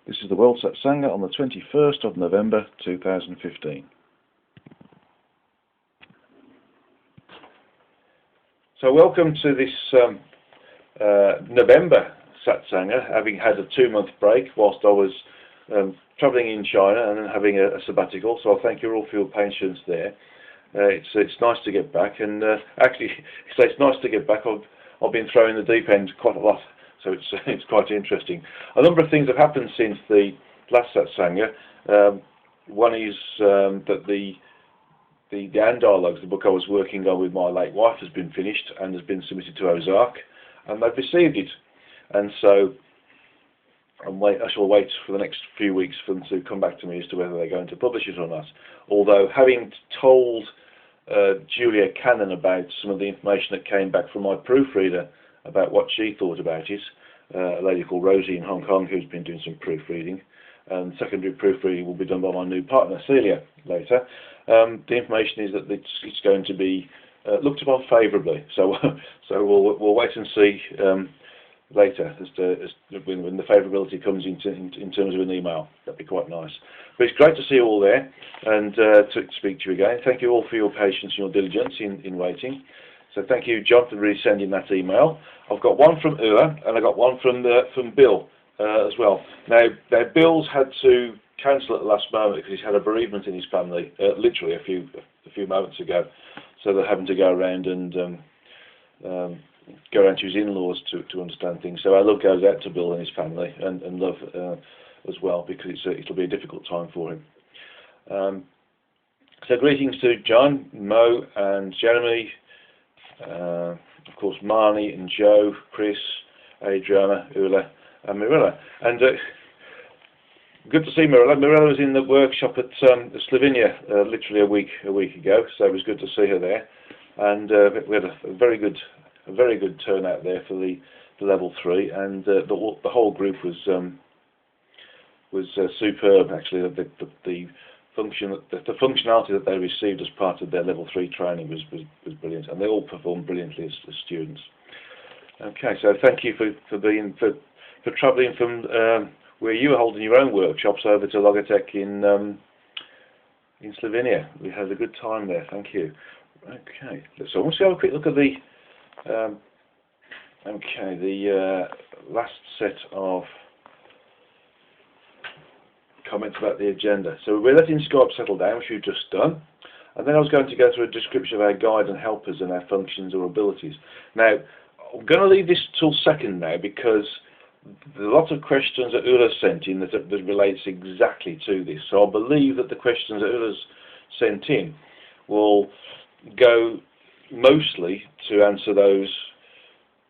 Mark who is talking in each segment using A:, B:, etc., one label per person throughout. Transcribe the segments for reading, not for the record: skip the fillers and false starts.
A: This is the World Satsanga on the 21st of November 2015. So welcome to this November Satsanga, having had a 2-month break whilst I was travelling in China and then having a sabbatical. So I thank you all for your patience there. It's nice to get back, and actually, it's nice to get back. I've been throwing the deep end quite a lot, so it's quite interesting. A number of things have happened since the last Satsanga. One is that the And Dialogues, the book I was working on with my late wife, has been finished and has been submitted to Ozark, and they've received it. And so I shall wait for the next few weeks for them to come back to me as to whether they're going to publish it or not. Although, having told Julia Cannon about some of the information that came back from my proofreader about what she thought about it, a lady called Rosie in Hong Kong who's been doing some proofreading, and secondary proofreading will be done by my new partner Celia later. The information is that it's going to be looked upon favourably, so we'll wait and see later as when the favourability comes in terms of an email. That'd be quite nice. But it's great to see you all there and to speak to you again. Thank you all for your patience and your diligence in waiting. So thank you, John, for really sending that email. I've got one from Ula and I got one from Bill as well. Now Bill's had to cancel at the last moment because he's had a bereavement in his family, literally a few moments ago. So they're having to go around and go around to his in-laws to understand things. So our love goes out to Bill and his family, and love as well, because it'll be a difficult time for him. So greetings to John, Mo and Jeremy, of course Marnie and Joe, Chris, Adriana, Ula and Mirella. And good to see Mirella. Mirella was in the workshop at Slovenia literally a week ago, so it was good to see her there. And we had a very good turnout there for the level 3, and the whole group was superb. Actually, the functionality that they received as part of their level 3 training was brilliant, and they all performed brilliantly as students. Okay, so thank you for travelling from where you were holding your own workshops over to Logitech in Slovenia. We had a good time there. Thank you. Okay, so let's have a quick look at the last set of comments about the agenda. So we're letting Skype settle down, which we've just done, and then I was going to go through a description of our guide and helpers and our functions or abilities. Now, I'm going to leave this till second now, because there are lots of questions that Ula sent in that relates exactly to this. So I believe that the questions that Ula's sent in will go mostly to answer those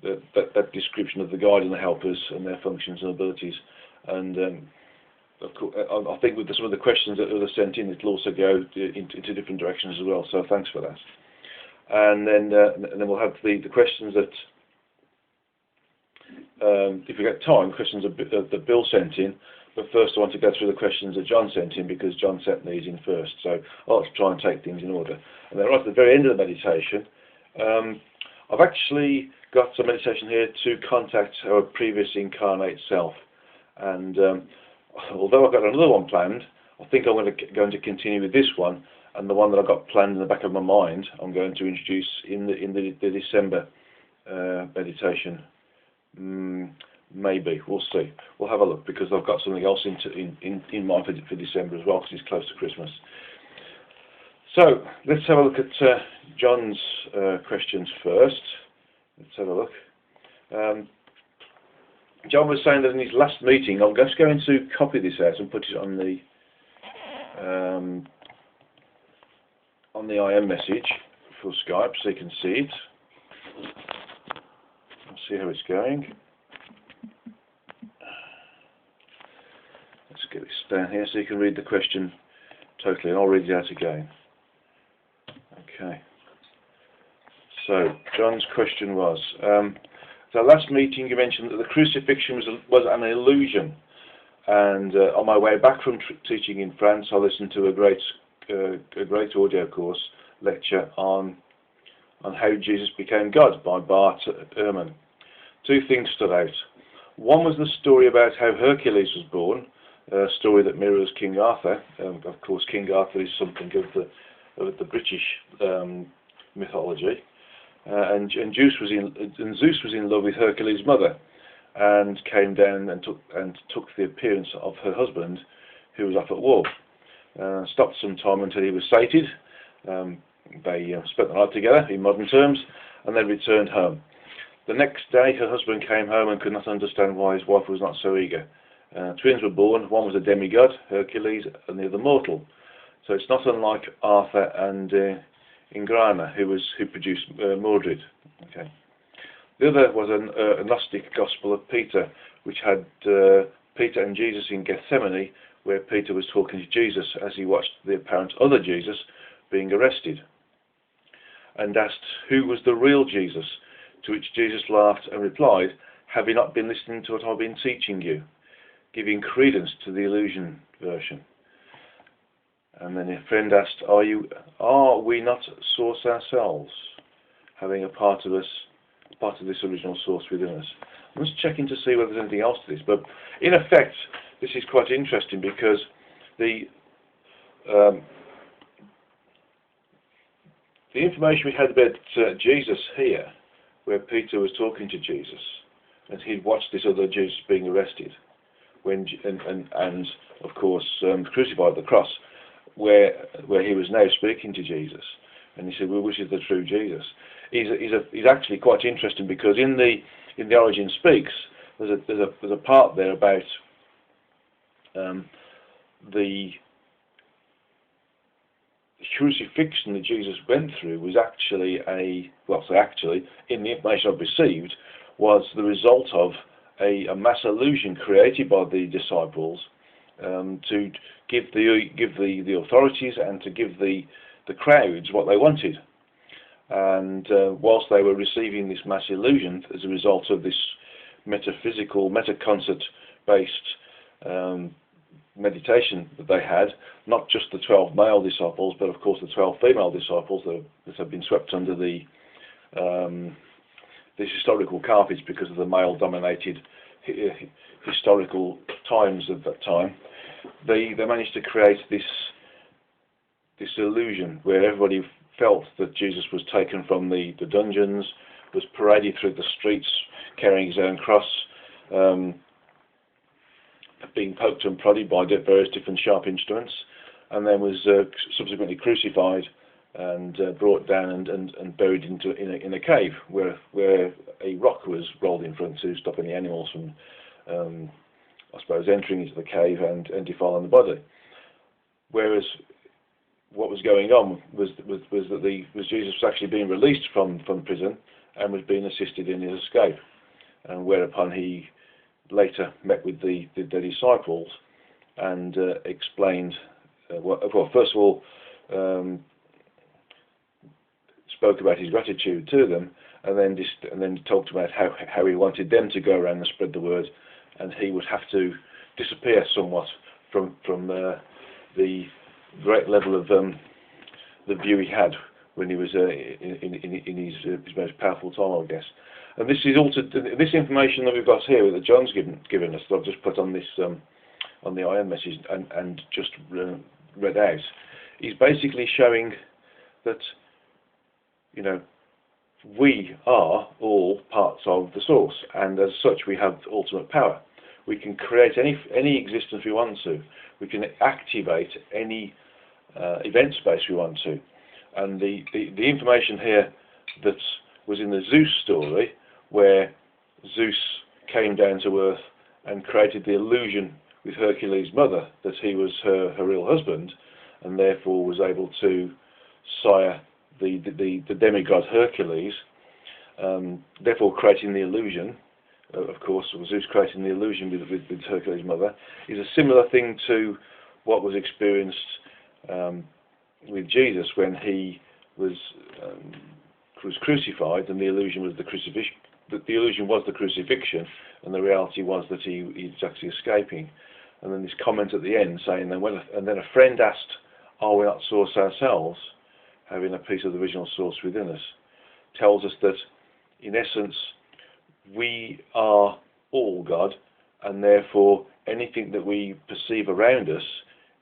A: that description of the guide and the helpers and their functions and abilities. And of course, I think with some of the questions that Ula sent in, it'll also go into different directions as well. So thanks for that. And then we'll have the questions that, if we get time, questions that Bill sent in. But first I want to go through the questions that John sent in, because John sent these in first. So I'll have to try and take things in order. And then right at the very end of the meditation, I've actually got some meditation here to contact our previous incarnate self. And although I've got another one planned, I think I'm going to continue with this one. And the one that I've got planned in the back of my mind, I'm going to introduce in the December meditation. Maybe, we'll see. We'll have a look, because I've got something else in mind for December as well, because it's close to Christmas. So let's have a look at John's questions first. Let's have a look. John was saying that in his last meeting, I'm just going to copy this out and put it on the IM message for Skype, so you can see it. Let's see how it's going. Let's get this down here so you can read the question totally, and I'll read it out again. Okay. So John's question was, so last meeting you mentioned that the crucifixion was an illusion, and on my way back from teaching in France, I listened to a great audio course lecture on how Jesus became God by Bart Ehrman. Two things stood out. One was the story about how Hercules was born, story that mirrors King Arthur. Of course, King Arthur is something of the British mythology, and Zeus was in love with Hercules' mother, and came down and took the appearance of her husband, who was off at war. Stopped some time until he was sated. They spent the night together, in modern terms, and then returned home. The next day, her husband came home and could not understand why his wife was not so eager. Twins were born. One was a demigod, Hercules, and the other mortal. So it's not unlike Arthur and Ingrana, who produced Mordred. Okay. The other was a Gnostic Gospel of Peter, which had Peter and Jesus in Gethsemane, where Peter was talking to Jesus as he watched the apparent other Jesus being arrested, and asked who was the real Jesus, to which Jesus laughed and replied, "Have you not been listening to what I've been teaching you?" Giving credence to the illusion version. And then a friend asked, are we not source ourselves, having a part of this original source within us? I'm just checking to see whether there's anything else to this, but in effect, this is quite interesting, because the information we had about Jesus here, where Peter was talking to Jesus, and he'd watched this other Jesus being arrested, and of course crucified at the cross, where he was now speaking to Jesus, and he said, "Well, which is the true Jesus?" He's actually quite interesting, because in the Origin Speaks, there's a part there about the crucifixion that Jesus went through was actually in the information I've received, was the result of a mass illusion created by the disciples to give the authorities and to give the crowds what they wanted. And whilst they were receiving this mass illusion as a result of this metaphysical, meta-concept-based meditation that they had, not just the 12 male disciples, but of course the 12 female disciples that have been swept under this historical carpet because of the male-dominated historical times of that time. They managed to create this illusion where everybody felt that Jesus was taken from the dungeons, was paraded through the streets carrying his own cross, being poked and prodded by various different sharp instruments, and then was subsequently crucified and brought down and buried in a cave where a rock was rolled in front to stop any animals from, I suppose, entering into the cave and defiling the body. Whereas what was going on was that Jesus was actually being released from prison and was being assisted in his escape, and whereupon he later met with the disciples and explained, first of all, spoke about his gratitude to them, and then talked about how he wanted them to go around and spread the word, and he would have to disappear somewhat from the great level of the view he had when he was in his most powerful time, I guess. And this is this information that we've got here that John's given us, that I've just put on this on the IM message and just read out, is basically showing that, you know, we are all parts of the source, and as such we have ultimate power. We can create any existence we want to. We can activate any event space we want to. And the information here that was in the Zeus story, where Zeus came down to earth and created the illusion with Hercules' mother that he was her real husband, and therefore was able to sire the demigod Hercules, therefore creating the illusion. Of course, Zeus creating the illusion with Hercules' mother is a similar thing to what was experienced with Jesus when he was crucified, and the illusion was the crucifixion. The illusion was the crucifixion, and the reality was that he was actually escaping. And then this comment at the end saying, and then a friend asked, "Are we not source ourselves, having a piece of the original source within us?" tells us that, in essence, we are all God, and therefore anything that we perceive around us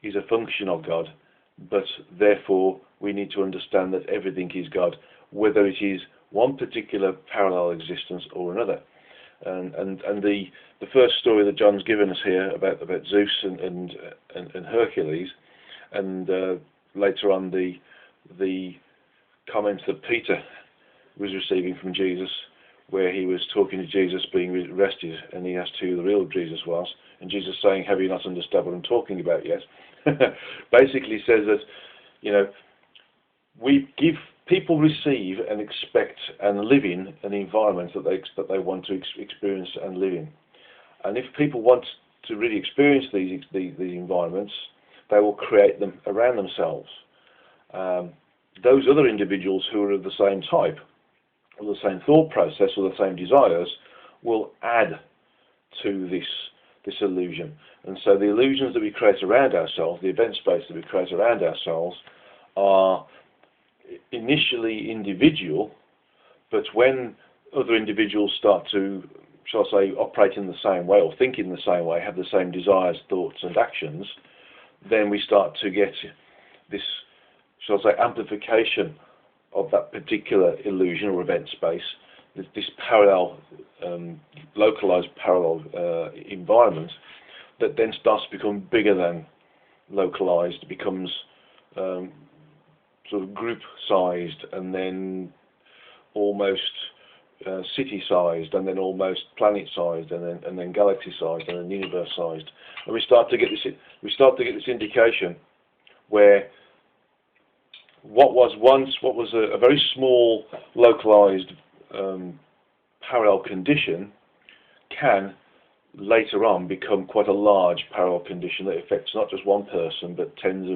A: is a function of God, but therefore we need to understand that everything is God, whether it is one particular parallel existence or another. And the first story that John's given us here about Zeus and Hercules, and later on the comments that Peter was receiving from Jesus, where he was talking to Jesus being arrested, and he asked who the real Jesus was, and Jesus saying, "Have you not understood what I'm talking about yet?" Basically says that, you know, people receive and expect and live in an environment that they want to experience and live in. And if people want to really experience these environments, they will create them around themselves. Those other individuals who are of the same type, or the same thought process, or the same desires, will add to this illusion. And so the illusions that we create around ourselves, the event space that we create around ourselves, are initially individual, but when other individuals start to, shall I say, operate in the same way or think in the same way, have the same desires, thoughts and actions, then we start to get this, shall I say, amplification of that particular illusion or event space, this parallel, localized parallel environment that then starts to become bigger than localized, becomes sort of group-sized, and then almost city-sized, and then almost planet-sized, and then galaxy-sized, and then universe-sized, and we start to get this indication where what was a very small, localized parallel condition can later on become quite a large parallel condition that affects not just one person, but tens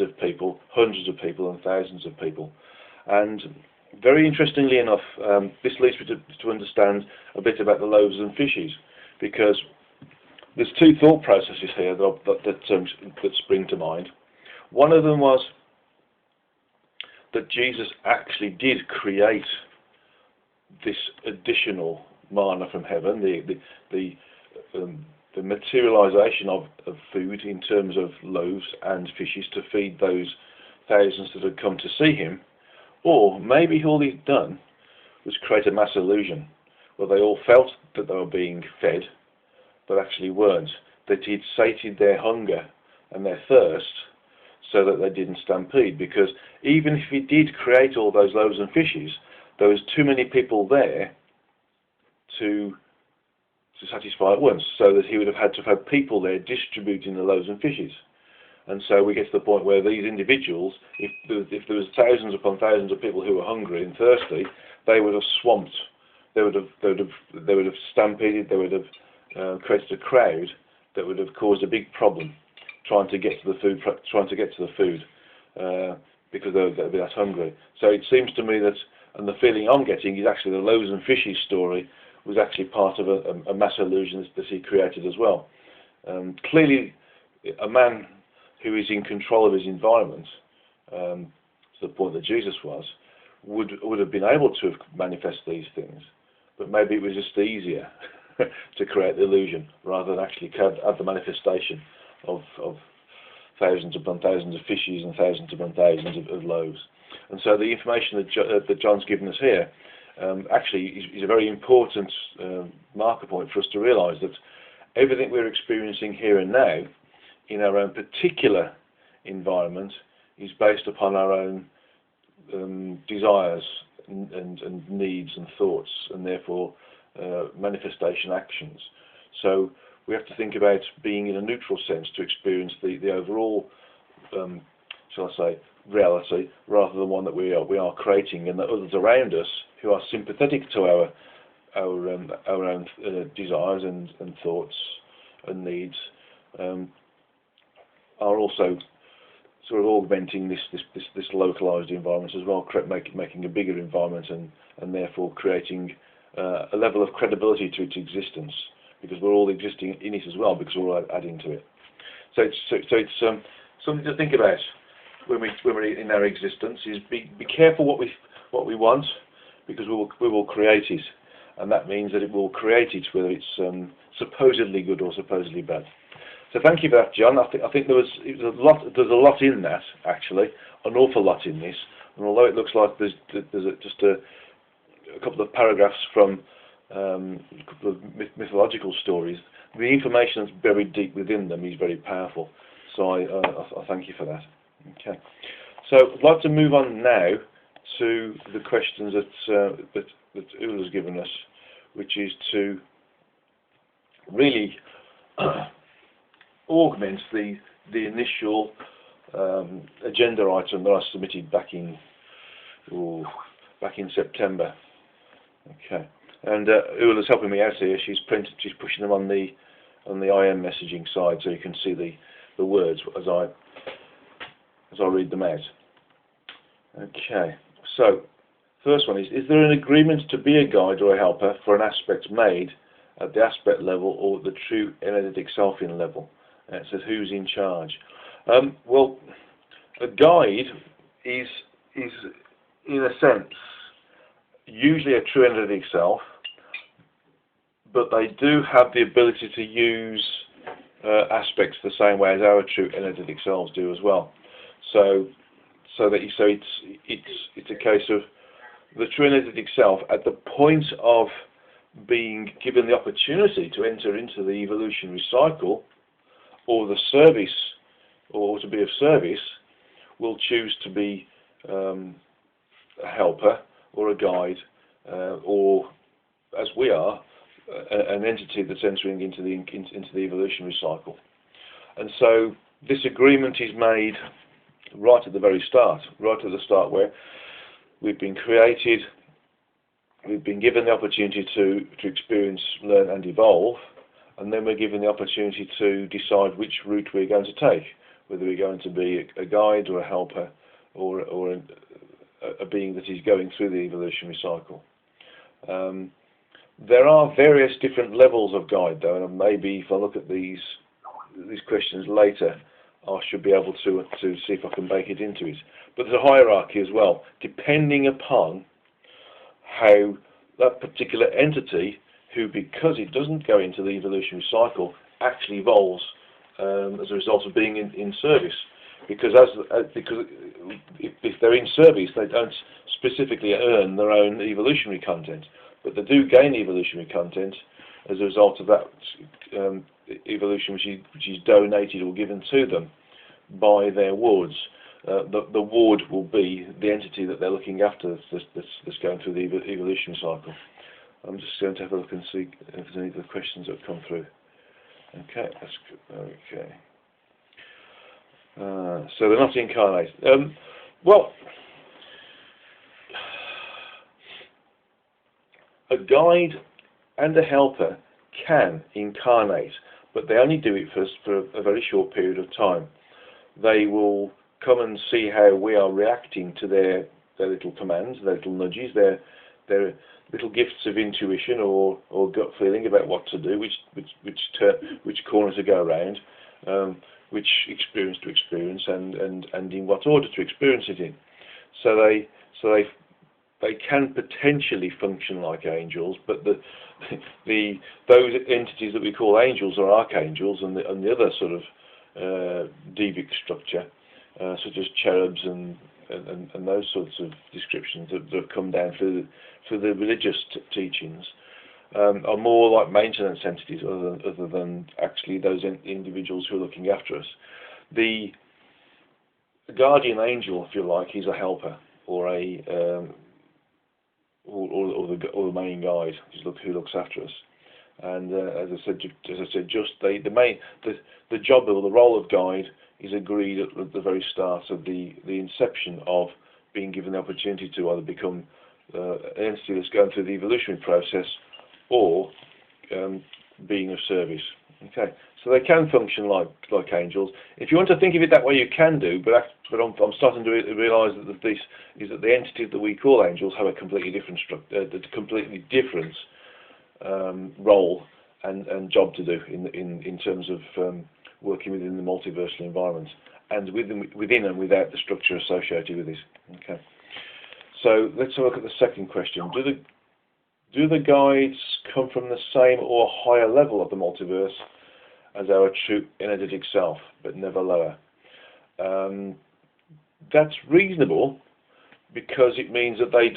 A: of people, hundreds of people, and thousands of people. And very interestingly enough, this leads me to understand a bit about the loaves and fishes, because there's two thought processes here that spring to mind. One of them was that Jesus actually did create this additional manna from heaven, the materialization of food in terms of loaves and fishes to feed those thousands that had come to see him. Or maybe all he'd done was create a mass illusion where they all felt that they were being fed, but actually weren't, that he'd sated their hunger and their thirst so that they didn't stampede. Because even if he did create all those loaves and fishes, there was too many people there to satisfy at once, so that he would have had to have people there distributing the loaves and fishes. And so we get to the point where these individuals, if there was thousands upon thousands of people who were hungry and thirsty, they would have swamped, they would have stampeded, they would have created a crowd that would have caused a big problem trying to get to the food, because they'd be that hungry. So it seems to me that, and the feeling I'm getting is actually the loaves and fishes story was actually part of a mass illusion that he created as well. Clearly, a man who is in control of his environment, to the point that Jesus was, would have been able to have manifest these things, but maybe it was just easier to create the illusion rather than actually have the manifestation of thousands upon thousands of fishes and thousands upon thousands of loaves. And so the information that John's given us here actually is a very important marker point for us to realise that everything we're experiencing here and now in our own particular environment is based upon our own desires and needs and thoughts, and therefore manifestation actions. So we have to think about being in a neutral sense to experience the overall, shall I say, reality, rather than one that we are creating, and that others around us who are sympathetic to our own desires and thoughts and needs are also sort of augmenting this localized environment as well, making a bigger environment, and therefore creating a level of credibility to its existence, because we're all existing in it as well, because we're all adding to it. So it's something to think about when we're in our existence. Is be careful what we want, because we will create it, and that means that it will create it, whether it's supposedly good or supposedly bad. So thank you for that, John. I think there's a lot in that, actually, an awful lot in this. And although it looks like there's just a couple of paragraphs from a couple of mythological stories, the information that's buried deep within them is very powerful. So I thank you for that. Okay. So I'd like to move on now to the questions that Ula's given us, which is to really augment the initial agenda item that I submitted back in September. Okay, and Ula's helping me out here. She's pushing them on the IM messaging side, so you can see the words as I read them out. Okay, so first one is there an agreement to be a guide or a helper for an aspect made at the aspect level or the true energetic self-in level? And it says who's in charge. Well, a guide is in a sense usually a true energetic self, but they do have the ability to use aspects the same way as our true energetic selves do as well. So it's a case of the true energetic self at the point of being given the opportunity to enter into the evolutionary cycle or the service, or to be of service, will choose to be a helper or a guide, or as we are, an entity that's entering into the evolutionary cycle. And so this agreement is made right at the very start, where we've been created, we've been given the opportunity to experience, learn and evolve, and then we're given the opportunity to decide which route we're going to take, whether we're going to be a guide or a helper or a being that is going through the evolutionary cycle. There are various different levels of guide though, and maybe if I look at these questions later, I should be able to see if I can bake it into it. But there's a hierarchy as well, depending upon how that particular entity, who because it doesn't go into the evolutionary cycle, actually evolves as a result of being in service. Because if they're in service, they don't specifically earn their own evolutionary content, but they do gain evolutionary content as a result of that evolution which is donated or given to them by their wards. The ward will be the entity that they're looking after that's going through the evolution cycle. I'm just going to have a look and see if there's any other questions that have come through. Okay, that's good. Okay. So they're not incarnate. Well, a guide and a helper can incarnate, but they only do it for a very short period of time. They will come and see how we are reacting to their little commands, their little nudges, their little gifts of intuition or gut feeling about what to do, which corner to go around, which experience to experience, and in what order to experience it in. So they can potentially function like angels, but those entities that we call angels are archangels, and the other sort of devic structure, such as cherubs and those sorts of descriptions that have come down through the religious teachings, are more like maintenance entities other than actually those individuals who are looking after us. The guardian angel, if you like, is a helper or the main guide who looks after us. And as I said, just the job or the role of guide is agreed at the very start of the inception of being given the opportunity to either become an entity that's going through the evolutionary process or being of service. Okay, so they can function like angels. If you want to think of it that way, you can do. But I'm starting to realise that the entities that we call angels have a completely different role and job to do in terms of working within the multiversal environment and within and without the structure associated with this. Okay. So let's have a look at the second question. do the guides come from the same or higher level of the multiverse as our true energetic self, but never lower? That's reasonable, because it means that they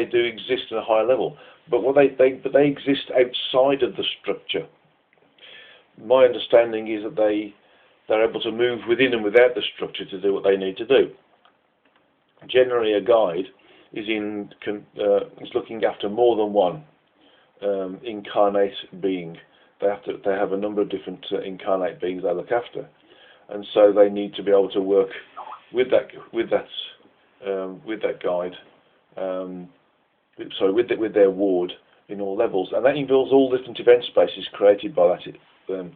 A: do exist at a higher level, but they exist outside of the structure. My understanding is that they're able to move within and without the structure to do what they need to do. Generally, a guide is looking after more than one incarnate being. They have a number of different incarnate beings they look after, and so they need to be able to work with that guide, with their ward in all levels, and that involves all different event spaces created by that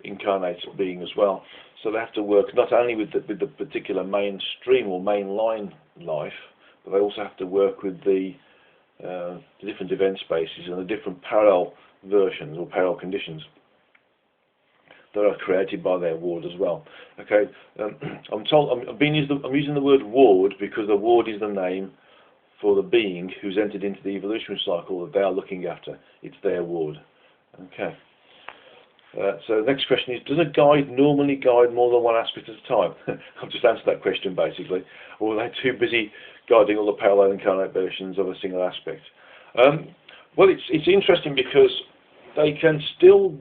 A: incarnate being as well. So they have to work not only with the particular mainstream or mainline life, but they also have to work with the different event spaces and the different parallel versions or parallel conditions that are created by their ward as well. Okay, I'm using the word ward because the ward is the name for the being who's entered into the evolutionary cycle that they are looking after. It's their ward. Okay. So the next question is, does a guide normally guide more than one aspect at a time? I've just answered that question basically. Or are they too busy guiding all the parallel incarnate versions of a single aspect? Well, it's interesting because they can still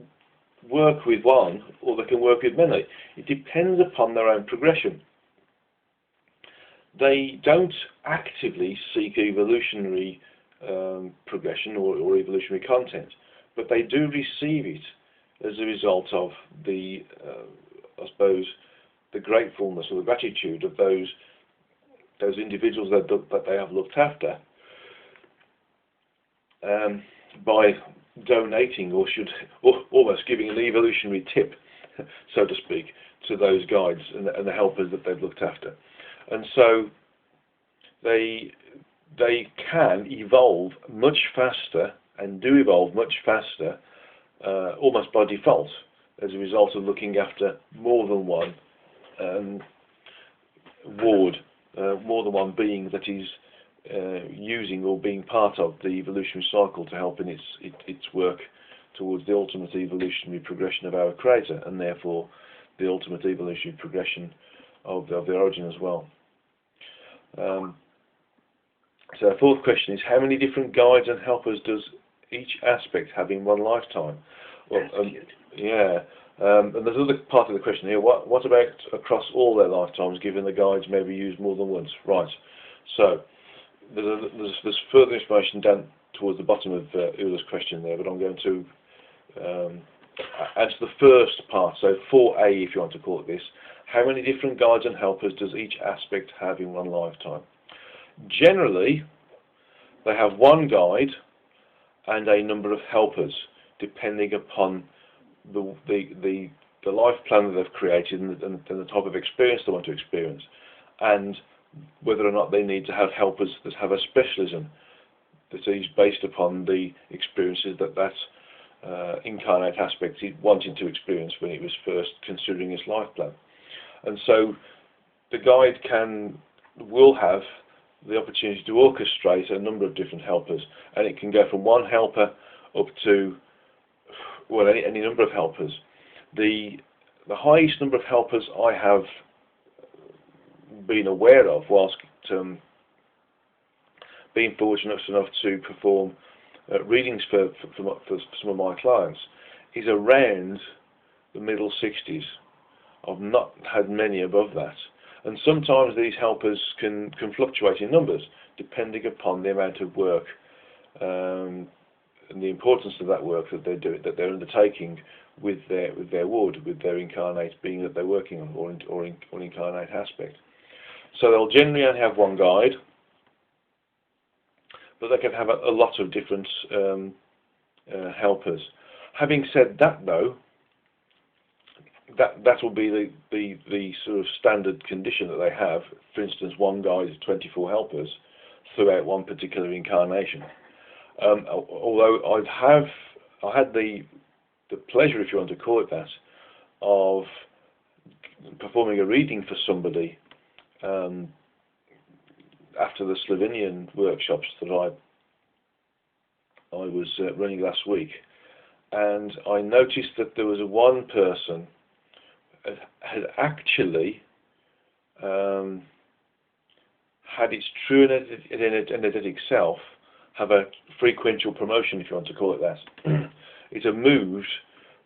A: work with one, or they can work with many. It depends upon their own progression. They don't actively seek evolutionary progression or evolutionary content, but they do receive it as a result of the, I suppose, the gratefulness or the gratitude of those individuals that they have looked after, by donating or almost giving an evolutionary tip, so to speak, to those guides and the helpers that they've looked after. And so they can evolve much faster and do evolve much faster, almost by default, as a result of looking after more than one ward, more than one being that is using or being part of the evolutionary cycle to help in its work towards the ultimate evolutionary progression of our Creator, and therefore the ultimate evolutionary progression of the origin as well. So our fourth question is, how many different guides and helpers does each aspect have in one lifetime? Well, yeah. And there's another part of the question here. What about across all their lifetimes, given the guides may be used more than once? Right. So there's further information down towards the bottom of Ula's question there, but I'm going to answer the first part. So 4A, if you want to call it this. How many different guides and helpers does each aspect have in one lifetime? Generally, they have one guide and a number of helpers, depending upon the life plan that they've created and the type of experience they want to experience, and whether or not they need to have helpers that have a specialism that is based upon the experiences that incarnate aspect is wanting to experience when it was first considering its life plan. And so the guide will have the opportunity to orchestrate a number of different helpers, and it can go from one helper up to, well, any number of helpers. The highest number of helpers I have been aware of whilst being fortunate enough to perform readings for some of my clients is around the middle 60s. I've not had many above that. And sometimes these helpers can fluctuate in numbers depending upon the amount of work and the importance of that work that they're undertaking with their ward, with their incarnate being that they're working on, or incarnate aspect. So they'll generally only have one guide, but they can have a lot of different helpers. Having said that, though, that will be the sort of standard condition that they have. For instance, one guide is 24 helpers throughout one particular incarnation. Although I had the pleasure, if you want to call it that, of performing a reading for somebody after the Slovenian workshops that I I was running last week, and I noticed that there was one person had actually had its true energetic self have a frequential promotion, if you want to call it that. It had moved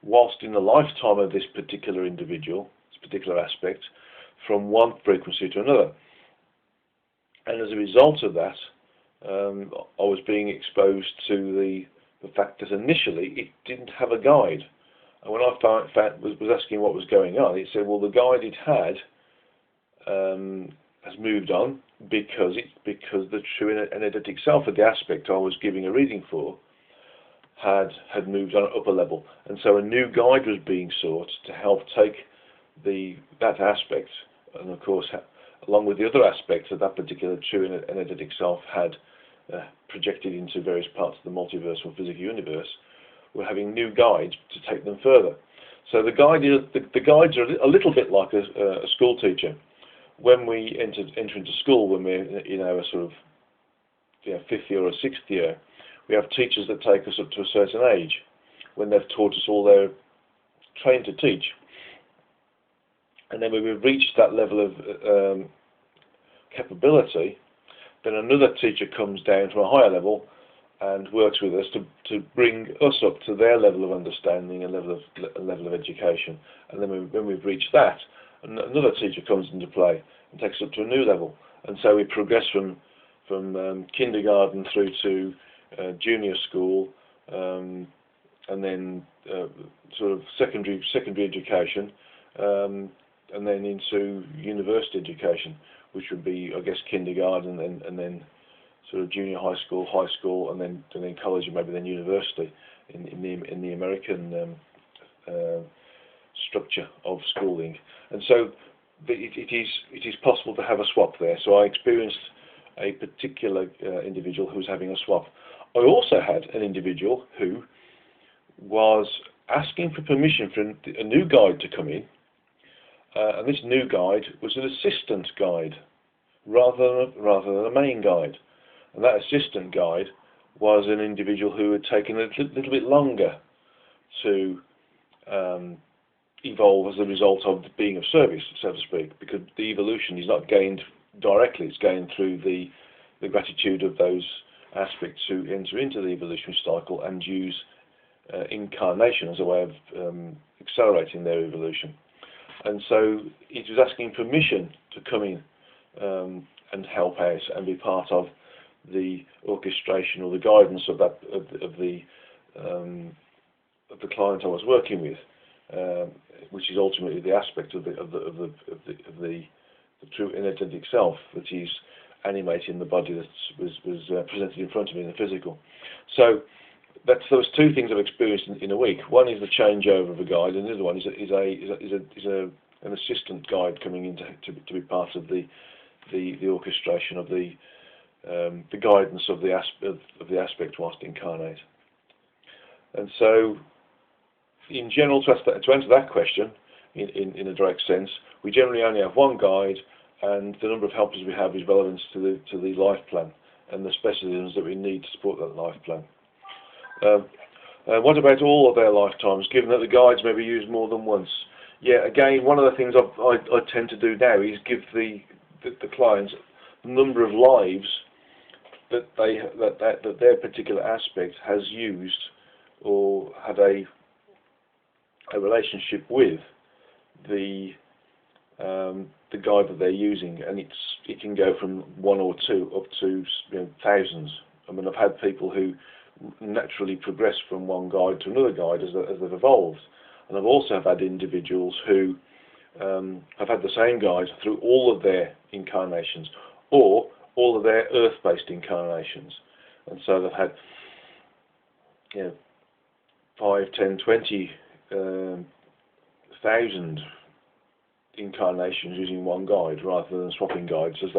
A: whilst in the lifetime of this particular individual, this particular aspect, from one frequency to another. And as a result of that, I was being exposed to the fact that initially it didn't have a guide. And when I was asking what was going on, it said, well, the guide it had has moved on because the true energetic self of the aspect I was giving a reading for had moved on up a level, and so a new guide was being sought to help take that aspect, and of course, along with the other aspects of that particular true energetic self had projected into various parts of the multiverse or physical universe, were having new guides to take them further. So the guides are a little bit like a school teacher. When we enter into school, when we're in our sort of fifth year or sixth year, we have teachers that take us up to a certain age, when they've taught us all they're trained to teach. And then when we've reached that level of capability, then another teacher comes down to a higher level and works with us to bring us up to their level of understanding and level of education. And then when we've reached that, another teacher comes into play and takes us up to a new level. And so we progress from kindergarten through to junior school, and then sort of secondary education, and then into university education, which would be, I guess, kindergarten and then sort of junior high school, and then college, and maybe then university in the American structure of schooling. And so it is possible to have a swap there. So I experienced a particular individual who was having a swap. I also had an individual who was asking for permission for a new guide to come in, and this new guide was an assistant guide rather than a main guide. And that assistant guide was an individual who had taken a little bit longer to evolve as a result of being of service, so to speak, because the evolution is not gained directly, it's gained through the gratitude of those aspects who enter into the evolutionary cycle and use incarnation as a way of accelerating their evolution. And so it was asking permission to come in and help out and be part of the orchestration or the guidance of the client I was working with, which is ultimately the aspect of the true energetic self that is animating the body that was presented in front of me in the physical. So those two things I've experienced in a week. One is the changeover of a guide, and the other one is an assistant guide coming in to be part of the orchestration of the guidance of the aspect whilst incarnate. And so, in general, to answer that question, in a direct sense, we generally only have one guide, and the number of helpers we have is relevant to the life plan and the specialisms that we need to support that life plan. What about all of their lifetimes, given that the guides may be used more than once? Yeah, again, one of the things I tend to do now is give the clients the number of lives that their particular aspect has used or had a relationship with the guide that they're using, and it can go from one or two up to thousands. I mean, I've had people who naturally progress from one guide to another guide as they've evolved, and I've also had individuals who have had the same guide through all of their incarnations or all of their earth-based incarnations, and so they've had 5, 10, 20,000 incarnations using one guide rather than swapping guides as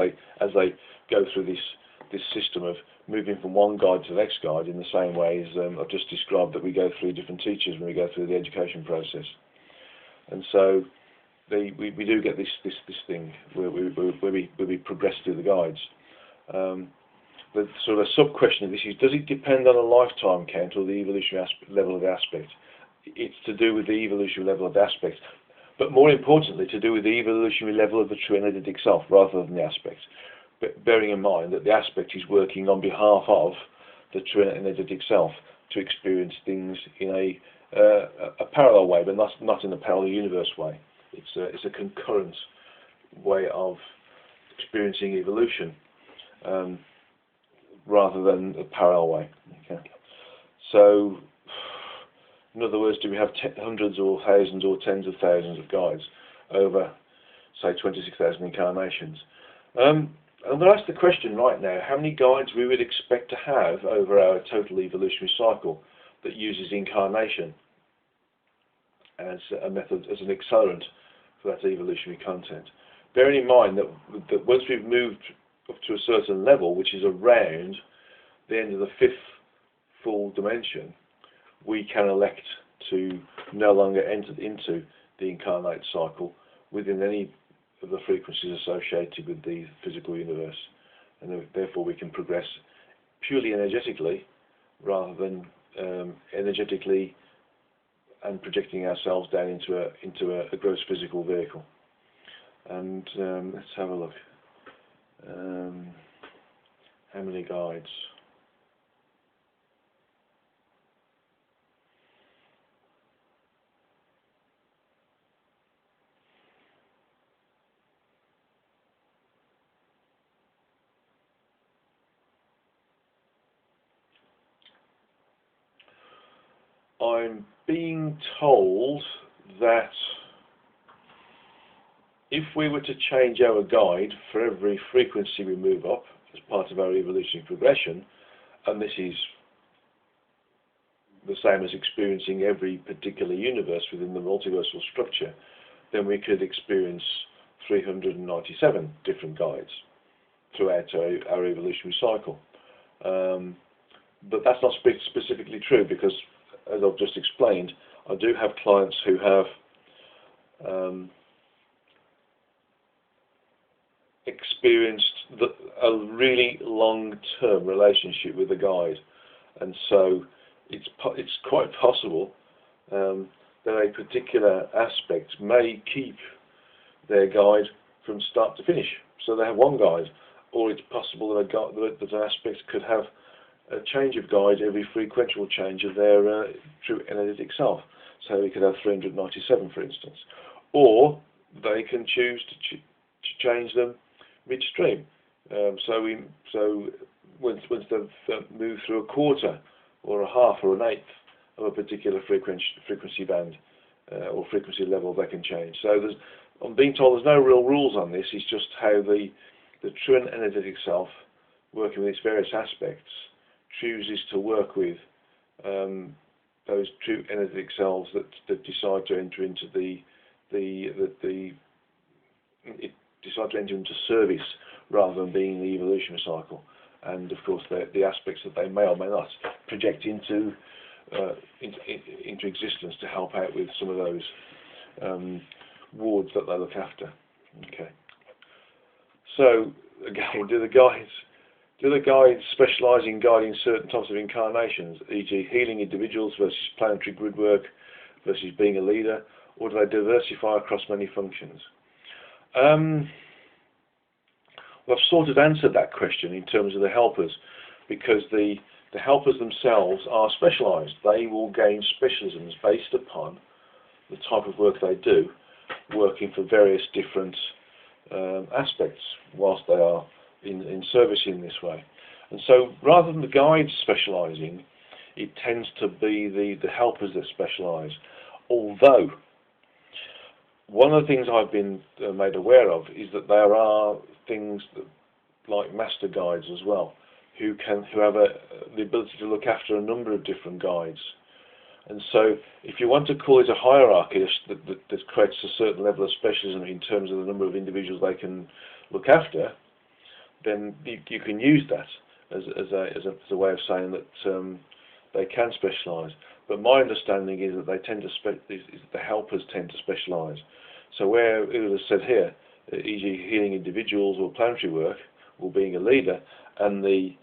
A: they go through this system of moving from one guide to the next guide, in the same way as I've just described that we go through different teachers when we go through the education process. And so we do get this thing where we progress through the guides. the sort of sub-question of this is, does it depend on a lifetime count or the evolutionary level of the aspect? It's to do with the evolutionary level of the aspect, but more importantly, to do with the evolutionary level of the true energetic self rather than the aspect. But bearing in mind that the aspect is working on behalf of the true energetic self to experience things in a parallel way, but not in a parallel universe way. It's a concurrent way of experiencing evolution, rather than a parallel way. Okay. So, in other words, do we have hundreds or thousands or tens of thousands of guides over, say, 26,000 incarnations? I'm going to ask the question right now, how many guides we would expect to have over our total evolutionary cycle that uses incarnation as a method, as an accelerant for that evolutionary content. Bearing in mind that once we've moved up to a certain level, which is around the end of the fifth full dimension, we can elect to no longer enter into the incarnate cycle within any of the frequencies associated with the physical universe, and therefore we can progress purely energetically rather than energetically and projecting ourselves down into a gross physical vehicle. And let's have a look. How many guides? I'm being told that if we were to change our guide for every frequency we move up as part of our evolutionary progression, and this is the same as experiencing every particular universe within the multiversal structure, then we could experience 397 different guides throughout our evolutionary cycle. But that's not specifically true, because, as I've just explained, I do have clients who have experienced a really long-term relationship with a guide, and so it's quite possible that a particular aspect may keep their guide from start to finish. So they have one guide, or it's possible that an aspect could have a change of guide every frequential change of their true energetic self. So we could have 397, for instance, or they can choose to change them midstream. So once they've moved through a quarter or a half or an eighth of a particular frequency band or frequency level, they can change. So I'm being told there's no real rules on this. It's just how the true energetic self, working with its various aspects, chooses to work with those true energetic selves that decide to enter into decide to enter into service rather than being in the evolutionary cycle. And of course, the aspects that they may or may not project into existence to help out with some of those wards that they look after. Okay. So again, do the guides specialise in guiding certain types of incarnations, e.g. healing individuals versus planetary grid work versus being a leader, or do they diversify across many functions? Well, I've sort of answered that question in terms of the helpers, because the helpers themselves are specialised. They will gain specialisms based upon the type of work they do, working for various different aspects whilst they are in service in this way. And so rather than the guides specialising, it tends to be the helpers that specialise. Although one of the things I've been made aware of is that there are things like master guides as well, who have the ability to look after a number of different guides. And so if you want to call it a hierarchy that creates a certain level of specialism in terms of the number of individuals they can look after, then you can use that as a way of saying that they can specialise. But my understanding is that the helpers tend to specialise. So where it was said here, e.g. healing individuals or planetary work, or being a leader, and the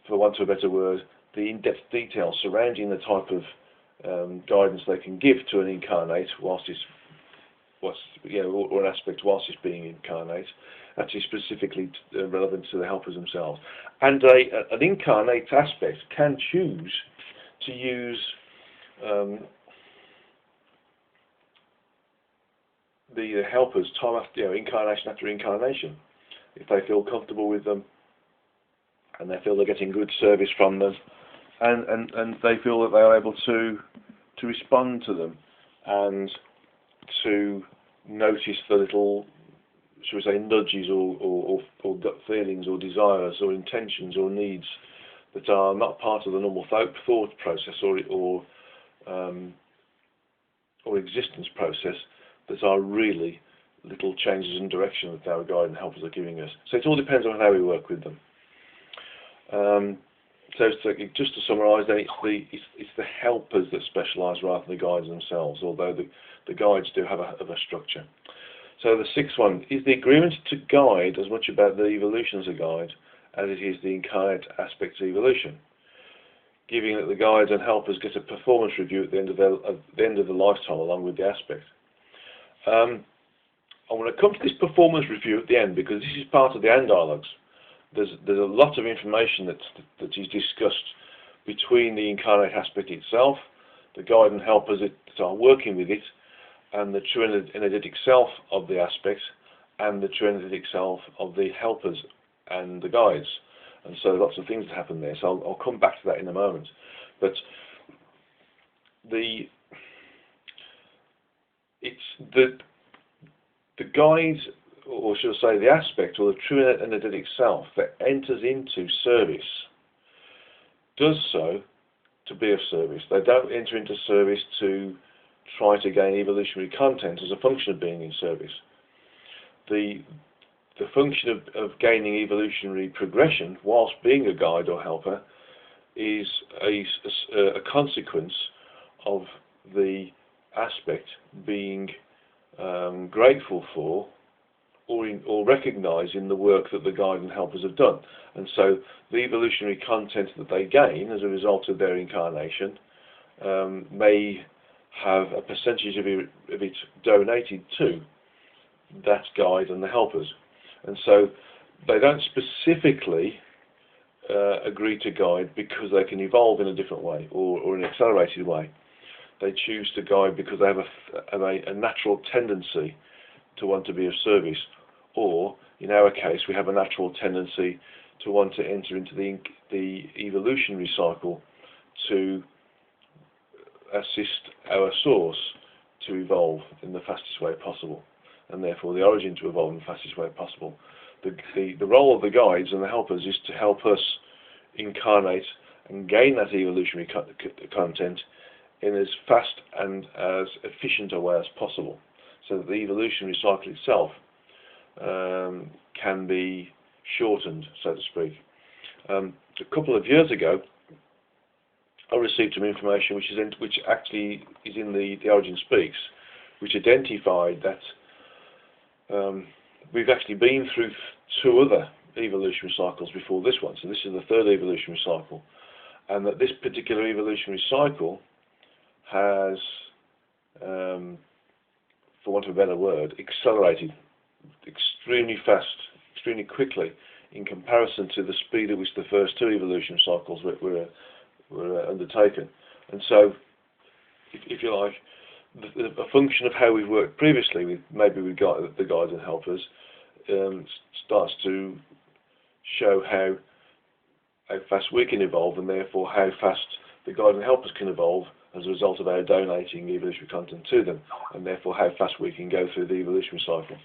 A: for want of a better word, the in-depth detail surrounding the type of guidance they can give to an incarnate or an aspect whilst it's being incarnate, actually specifically relevant to the helpers themselves. And an incarnate aspect can choose to use the helpers time after, incarnation after incarnation, if they feel comfortable with them and they feel they're getting good service from them, and they feel that they are able to respond to them and to notice the little, shall we say, nudges or gut feelings or desires or intentions or needs that are not part of the normal thought process or existence process, that are really little changes in direction that our guide and helpers are giving us. So it all depends on how we work with them. So just to summarise, then it's the helpers that specialise rather than the guides themselves, although the guides do have a structure. So the sixth one is the agreement to guide as much about the evolution as a guide as it is the incarnate aspects of evolution, giving that the guides and helpers get a performance review at the end of the lifetime along with the aspect. I want to come to this performance review at the end because this is part of the AND dialogues. There's a lot of information that is discussed between the incarnate aspect itself, the guide and helpers that are working with it, and the true energetic self of the aspect, and the true energetic self of the helpers and the guides. And so lots of things that happen there. So I'll come back to that in a moment. But the guide, or should I say the aspect, or the true energetic self that enters into service, does so to be of service. They don't enter into service to try to gain evolutionary content as a function of being in service. The function of gaining evolutionary progression whilst being a guide or helper is a consequence of the aspect being grateful for or recognising the work that the guide and helpers have done. And so the evolutionary content that they gain as a result of their incarnation may have a percentage of it donated to that guide and the helpers. And so they don't specifically agree to guide because they can evolve in a different way or in an accelerated way. They choose to guide because they have a natural tendency to want to be of service, or in our case we have a natural tendency to want to enter into the evolutionary cycle to assist our source to evolve in the fastest way possible, and therefore the origin to evolve in the fastest way possible. The role of the guides and the helpers is to help us incarnate and gain that evolutionary content in as fast and as efficient a way as possible, so that the evolutionary cycle itself can be shortened, so to speak. A couple of years ago, I received some information which actually is in the Origin Speaks, which identified that we've actually been through two other evolutionary cycles before this one. So this is the third evolutionary cycle, and that this particular evolutionary cycle has, for want of a better word, accelerated extremely fast, extremely quickly in comparison to the speed at which the first two evolutionary cycles were undertaken. And so, if you like, a function of how we've worked previously, with the guides and helpers, starts to show how fast we can evolve, and therefore how fast the guides and helpers can evolve as a result of our donating evolutionary content to them, and therefore how fast we can go through the evolutionary cycle.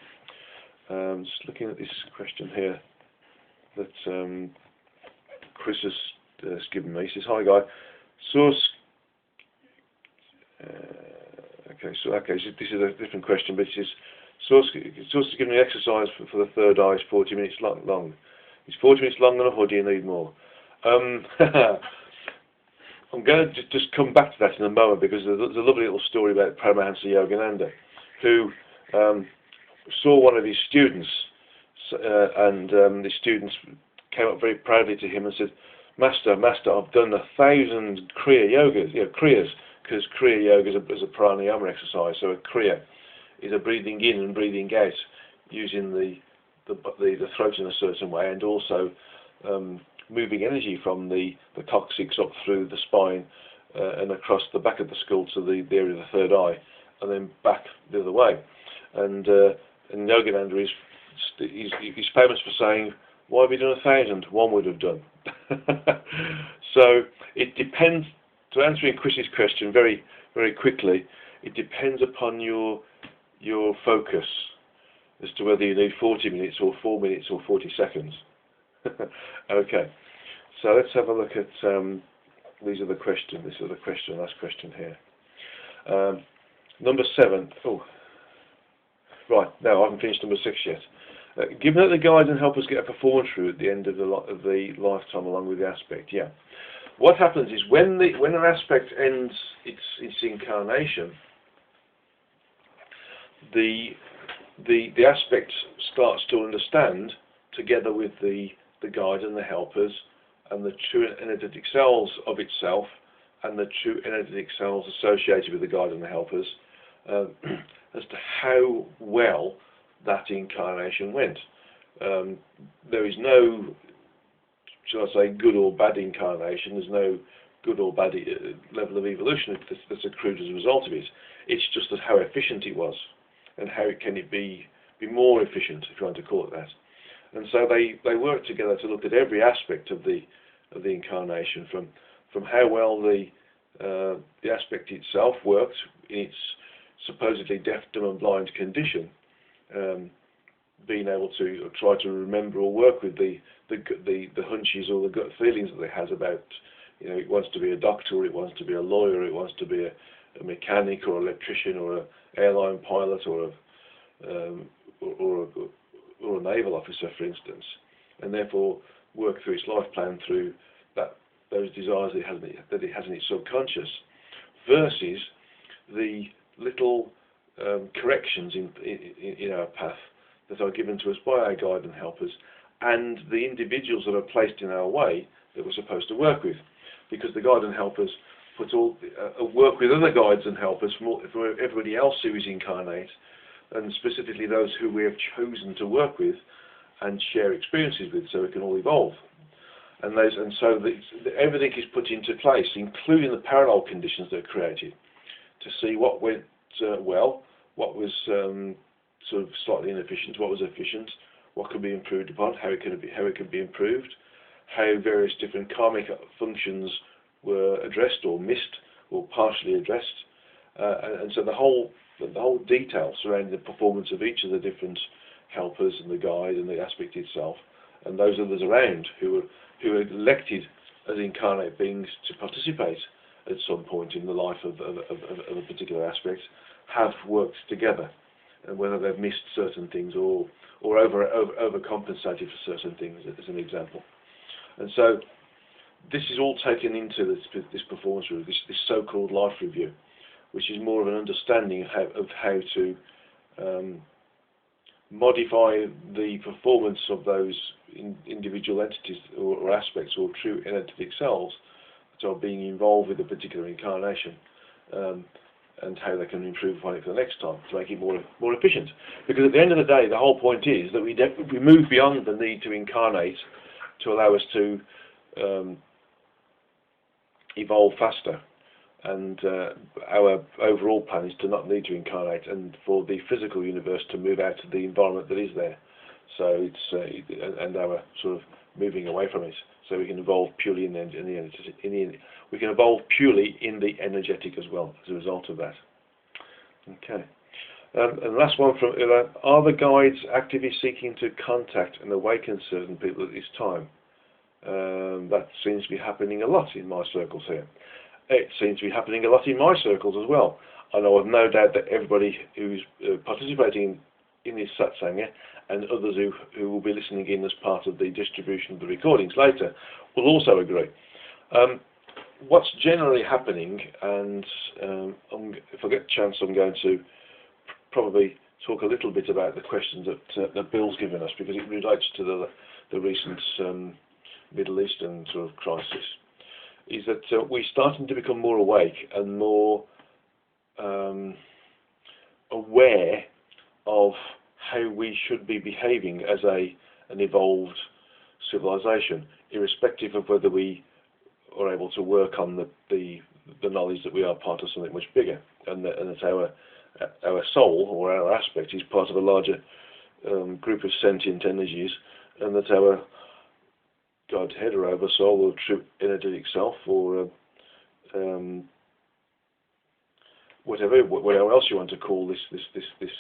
A: Just looking at this question here that Chris has given me. He says, "Hi, Guy. Source." So this is a different question, but it says, "Source has given me exercise for the third eye. Is 40 minutes long. Is 40 minutes long on a hoodie? You need more." I'm going to just come back to that in a moment, because there's a lovely little story about Paramahansa Yogananda, who saw one of his students, and the students came up very proudly to him and said, Master, I've done 1,000 Kriya yogas, Kriyas, because Kriya yoga is a pranayama exercise. So a Kriya is a breathing in and breathing out using the throat in a certain way, and also moving energy from the coccyx up through the spine and across the back of the skull to the area of the third eye, and then back the other way. And Yogananda is famous for saying, "Why have you done 1,000? One would have done." So it depends. To answering Chris's question very, very quickly, it depends upon your focus as to whether you need 40 minutes or 4 minutes or 40 seconds. Okay, so let's have a look at these are the questions. This is the question, last question here. Number 7. Oh, right. No, I haven't finished number 6 yet. Given that the guides and helpers get a performance through at the end of the lifetime, along with the aspect, yeah. What happens is when an aspect ends its incarnation, the aspect starts to understand, together with the guides and the helpers, and the true energetic cells of itself, and the true energetic cells associated with the guides and the helpers, as to how well that incarnation went. There is no, shall I say, good or bad incarnation. There's no good or bad level of evolution that's accrued as a result of it. It's just that how efficient it was, and how can it be more efficient, if you want to call it that. And so they work together to look at every aspect of the incarnation, from how well the aspect itself worked in its supposedly deaf, dumb, and blind condition, being able to try to remember or work with the hunches or the gut feelings that it has about, it wants to be a doctor, or it wants to be a lawyer, or it wants to be a mechanic or electrician or an airline pilot or a naval officer, for instance, and therefore work through its life plan through those desires that it has in its subconscious, versus the little corrections in our path that are given to us by our guide and helpers, and the individuals that are placed in our way that we're supposed to work with, because the guide and helpers work with other guides and helpers for everybody else who is incarnate, and specifically those who we have chosen to work with and share experiences with, so we can all evolve. And so everything is put into place, including the parallel conditions that are created, to see what went well, what was sort of slightly inefficient, what was efficient, what could be improved upon, how it could be improved, how various different karmic functions were addressed or missed or partially addressed, and so the whole detail surrounding the performance of each of the different helpers and the guide and the aspect itself, and those others around who are elected as incarnate beings to participate at some point in the life of a particular aspect, have worked together, and whether they've missed certain things or overcompensated for certain things, as an example. And so this is all taken into this performance review, this so-called life review, which is more of an understanding of how to modify the performance of those individual entities or aspects or true energetic selves that are being involved with a particular incarnation, and how they can improve upon it for the next time to make it more efficient. Because at the end of the day, the whole point is that we move beyond the need to incarnate to allow us to evolve faster. And our overall plan is to not need to incarnate, and for the physical universe to move out of the environment that is there. So and our sort of moving away from it, so we can evolve purely we can evolve purely in the energetic as well as a result of that. Okay. And the last one from Ila: are the guides actively seeking to contact and awaken certain people at this time? That seems to be happening a lot in my circles here. It seems to be happening a lot in my circles as well. I know I've no doubt that everybody who's participating in this Satsanga, and others who will be listening in as part of the distribution of the recordings later, will also agree. What's generally happening, and if I get a chance, I'm going to probably talk a little bit about the questions that Bill's given us, because it relates to the recent Middle Eastern sort of crisis, is that we're starting to become more awake and more aware of how we should be behaving as an evolved civilization, irrespective of whether we are able to work on the knowledge that we are part of something much bigger, and that our soul or our aspect is part of a larger group of sentient energies, and that our Godhead or oversoul or true energetic self or whatever else you want to call this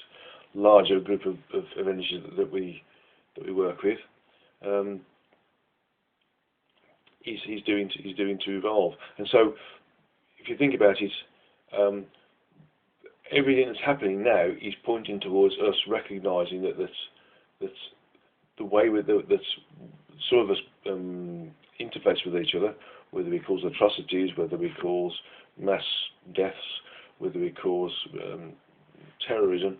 A: larger group of energies that we work with, he's doing to evolve. And so, if you think about it, everything that's happening now is pointing towards us recognising that the way that some of us interface with each other, whether we cause atrocities, whether we cause mass deaths, whether we cause terrorism,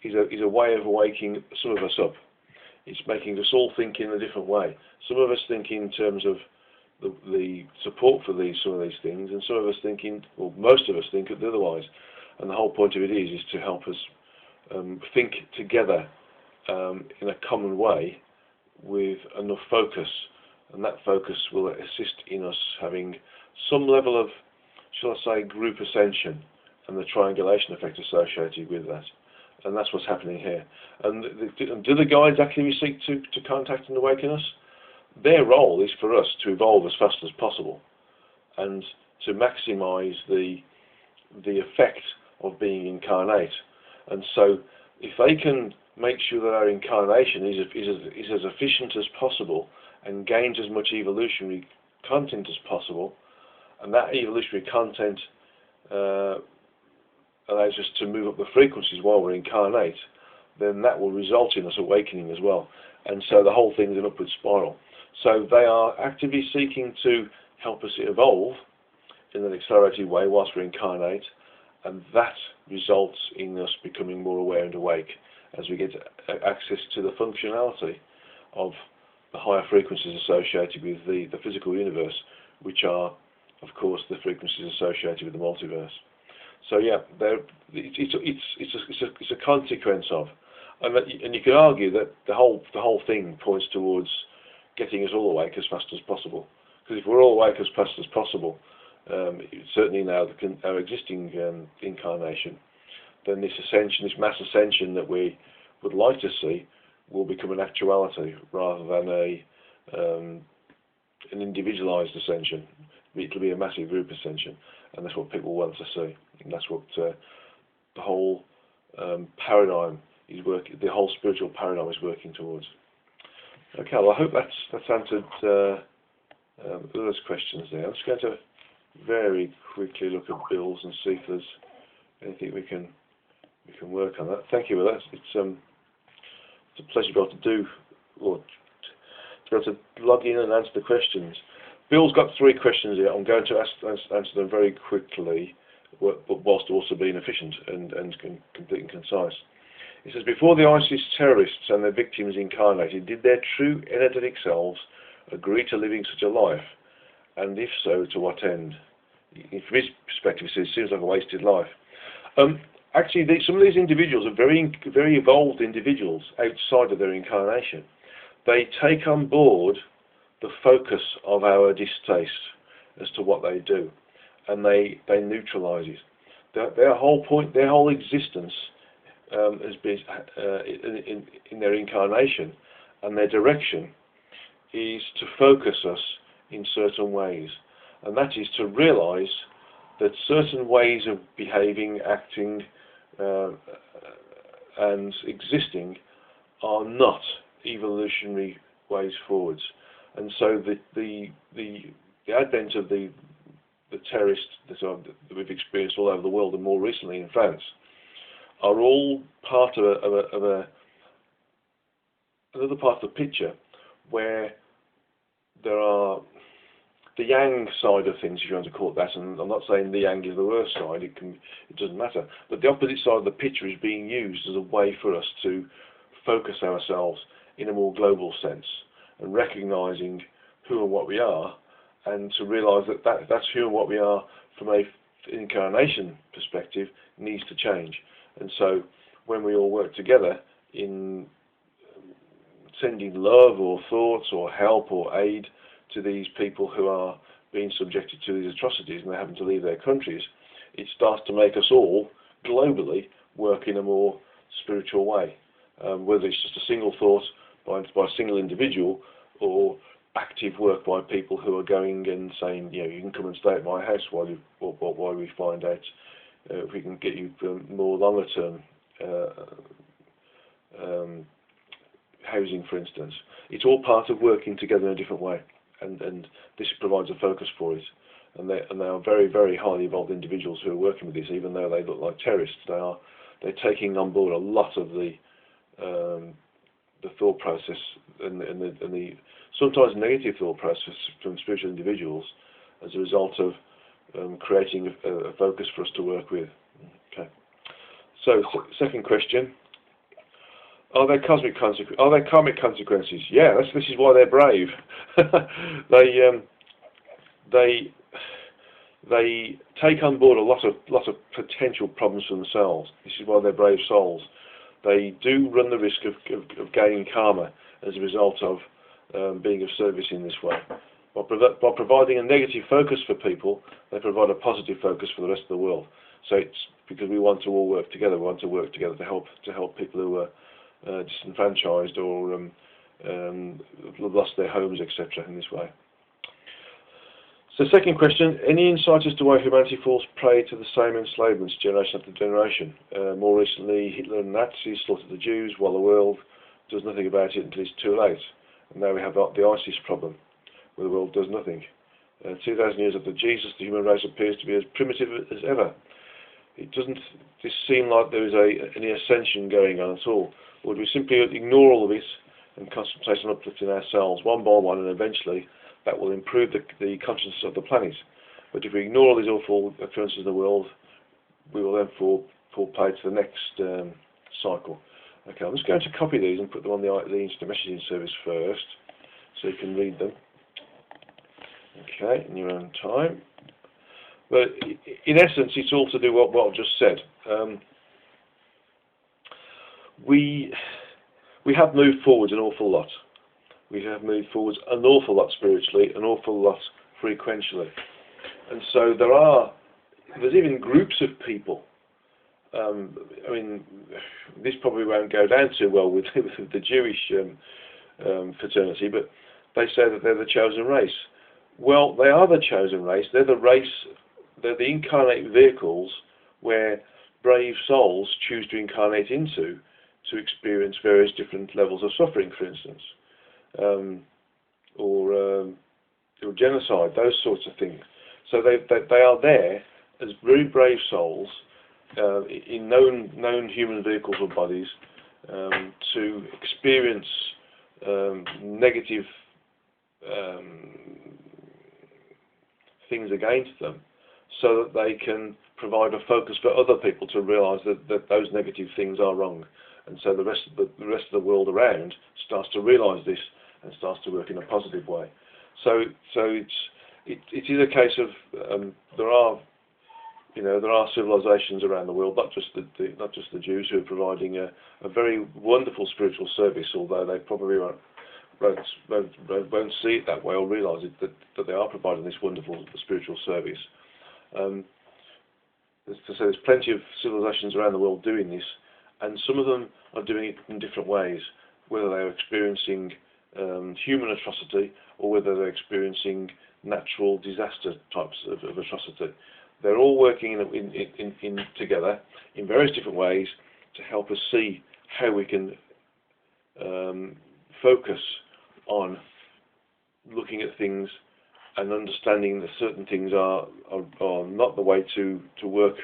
A: is a way of waking some of us up. It's making us all think in a different way. Some of us think in terms of the support for some of these things, and some of us thinking, or most of us think otherwise. And the whole point of it is to help us think together in a common way with enough focus, and that focus will assist in us having some level of, shall I say, group ascension and the triangulation effect associated with that. And that's what's happening here. And do the guides actually seek to contact and awaken us? Their role is for us to evolve as fast as possible and to maximise the effect of being incarnate. And so if they can make sure that our incarnation is as efficient as possible and gains as much evolutionary content as possible, and that evolutionary content allows us to move up the frequencies while we're incarnate, then that will result in us awakening as well. And so the whole thing is an upward spiral. So they are actively seeking to help us evolve in an accelerated way whilst we're incarnate, and that results in us becoming more aware and awake as we get access to the functionality of the higher frequencies associated with the physical universe, which are, of course, the frequencies associated with the multiverse. So yeah, it's a consequence of, and you could argue that the whole thing points towards getting us all awake as fast as possible. Because if we're all awake as fast as possible, certainly now our existing incarnation, then this ascension, this mass ascension that we would like to see, will become an actuality rather than an individualized ascension. It'll be a massive group ascension, and that's what people want to see. And that's what the whole paradigm is working. The whole spiritual paradigm is working towards. Okay, well, I hope that's answered those questions there. I'm just going to very quickly look at Bill's and see if there's anything we can work on that. Thank you for that. It's a pleasure to be able to do, or to be able to log in and answer the questions. Bill's got 3 questions here. I'm going to answer them very quickly, but whilst also being efficient and complete and concise. It says, before the ISIS terrorists and their victims incarnated, did their true energetic selves agree to living such a life? And if so, to what end? From his perspective, it seems like a wasted life. Actually, some of these individuals are very evolved individuals outside of their incarnation. They take on board the focus of our distaste as to what they do, and they neutralise it. Their whole point, their whole existence has been in their incarnation, and their direction is to focus us in certain ways, and that is to realise that certain ways of behaving, acting, and existing are not evolutionary ways forwards. And so the advent of the terrorists that we've experienced all over the world, and more recently in France, are all part of another part of the picture where there are the yang side of things, if you want to call it that, and I'm not saying the yang is the worst side, it doesn't matter, but the opposite side of the picture is being used as a way for us to focus ourselves in a more global sense, and recognising who and what we are, and to realise that's who and what we are from a incarnation perspective needs to change. And so when we all work together in sending love or thoughts or help or aid to these people who are being subjected to these atrocities and they're having to leave their countries, it starts to make us all globally work in a more spiritual way, whether it's just a single thought by a single individual or active work by people who are going and saying, you know, you can come and stay at my house while we find out if we can get you more longer term housing, for instance. It's all part of working together in a different way, and this provides a focus for it. And they are very, very highly involved individuals who are working with this, even though they look like terrorists. They're taking on board a lot of the thought process and the sometimes negative thought process from spiritual individuals as a result of creating a focus for us to work with. Okay. So, second question: Are there karmic consequences? Yeah, this is why they're brave. They take on board a lot of potential problems for themselves. This is why they're brave souls. They do run the risk of gaining karma as a result of being of service in this way. By providing a negative focus for people, they provide a positive focus for the rest of the world. So it's because we want to all work together. We want to work together to help people who are disenfranchised or lost their homes, etc. in this way. So second question, any insight as to why humanity falls prey to the same enslavements generation after generation? More recently, Hitler and Nazis slaughtered the Jews while the world does nothing about it until it's too late. And now we have the ISIS problem, where the world does nothing. 2,000 years after Jesus, the human race appears to be as primitive as ever. It doesn't just seem like there is any ascension going on at all. Or do we simply ignore all of this and concentrate on uplifting ourselves one by one, and eventually that will improve the consciousness of the planet? But if we ignore all these awful occurrences in the world, we will then fall prey to the next cycle. Okay, I'm just going to copy these and put them on the instant messaging service first, so you can read them. Okay, in your own time. But in essence, it's all to do what I've just said. We have moved forwards an awful lot. We have moved forwards an awful lot spiritually, an awful lot frequentially. And so there's even groups of people. I mean, this probably won't go down too well with the Jewish fraternity, but they say that they're the chosen race. Well, they are the chosen race. They're the incarnate vehicles where brave souls choose to incarnate into to experience various different levels of suffering, for instance, or genocide, those sorts of things. So they are there as very brave souls in known human vehicles or bodies to experience negative things against them, so that they can provide a focus for other people to realise that those negative things are wrong, and so the rest of the world around starts to realise this and starts to work in a positive way. So it is a case of there are civilizations around the world, not just the Jews, who are providing a very wonderful spiritual service, although they probably won't see it that way or realise it, that they are providing this wonderful spiritual service. So there's plenty of civilizations around the world doing this, and some of them are doing it in different ways, whether they're experiencing human atrocity or whether they're experiencing natural disaster types of atrocity. They're all working in together in various different ways to help us see how we can focus on looking at things and understanding that certain things are not the way to work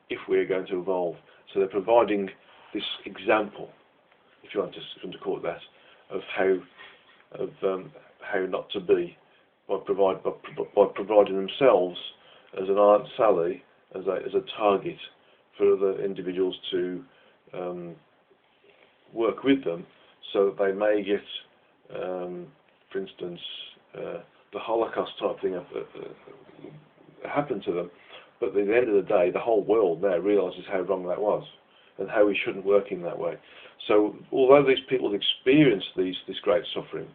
A: if we're going to evolve. So they're providing this example, if you want to call it that, of how not to be, by providing themselves as an Aunt Sally, as a target for other individuals to work with them, so that they may get, for instance, Holocaust type thing happened to them. But at the end of the day, the whole world now realises how wrong that was and how we shouldn't work in that way. So although these people had experienced this great suffering,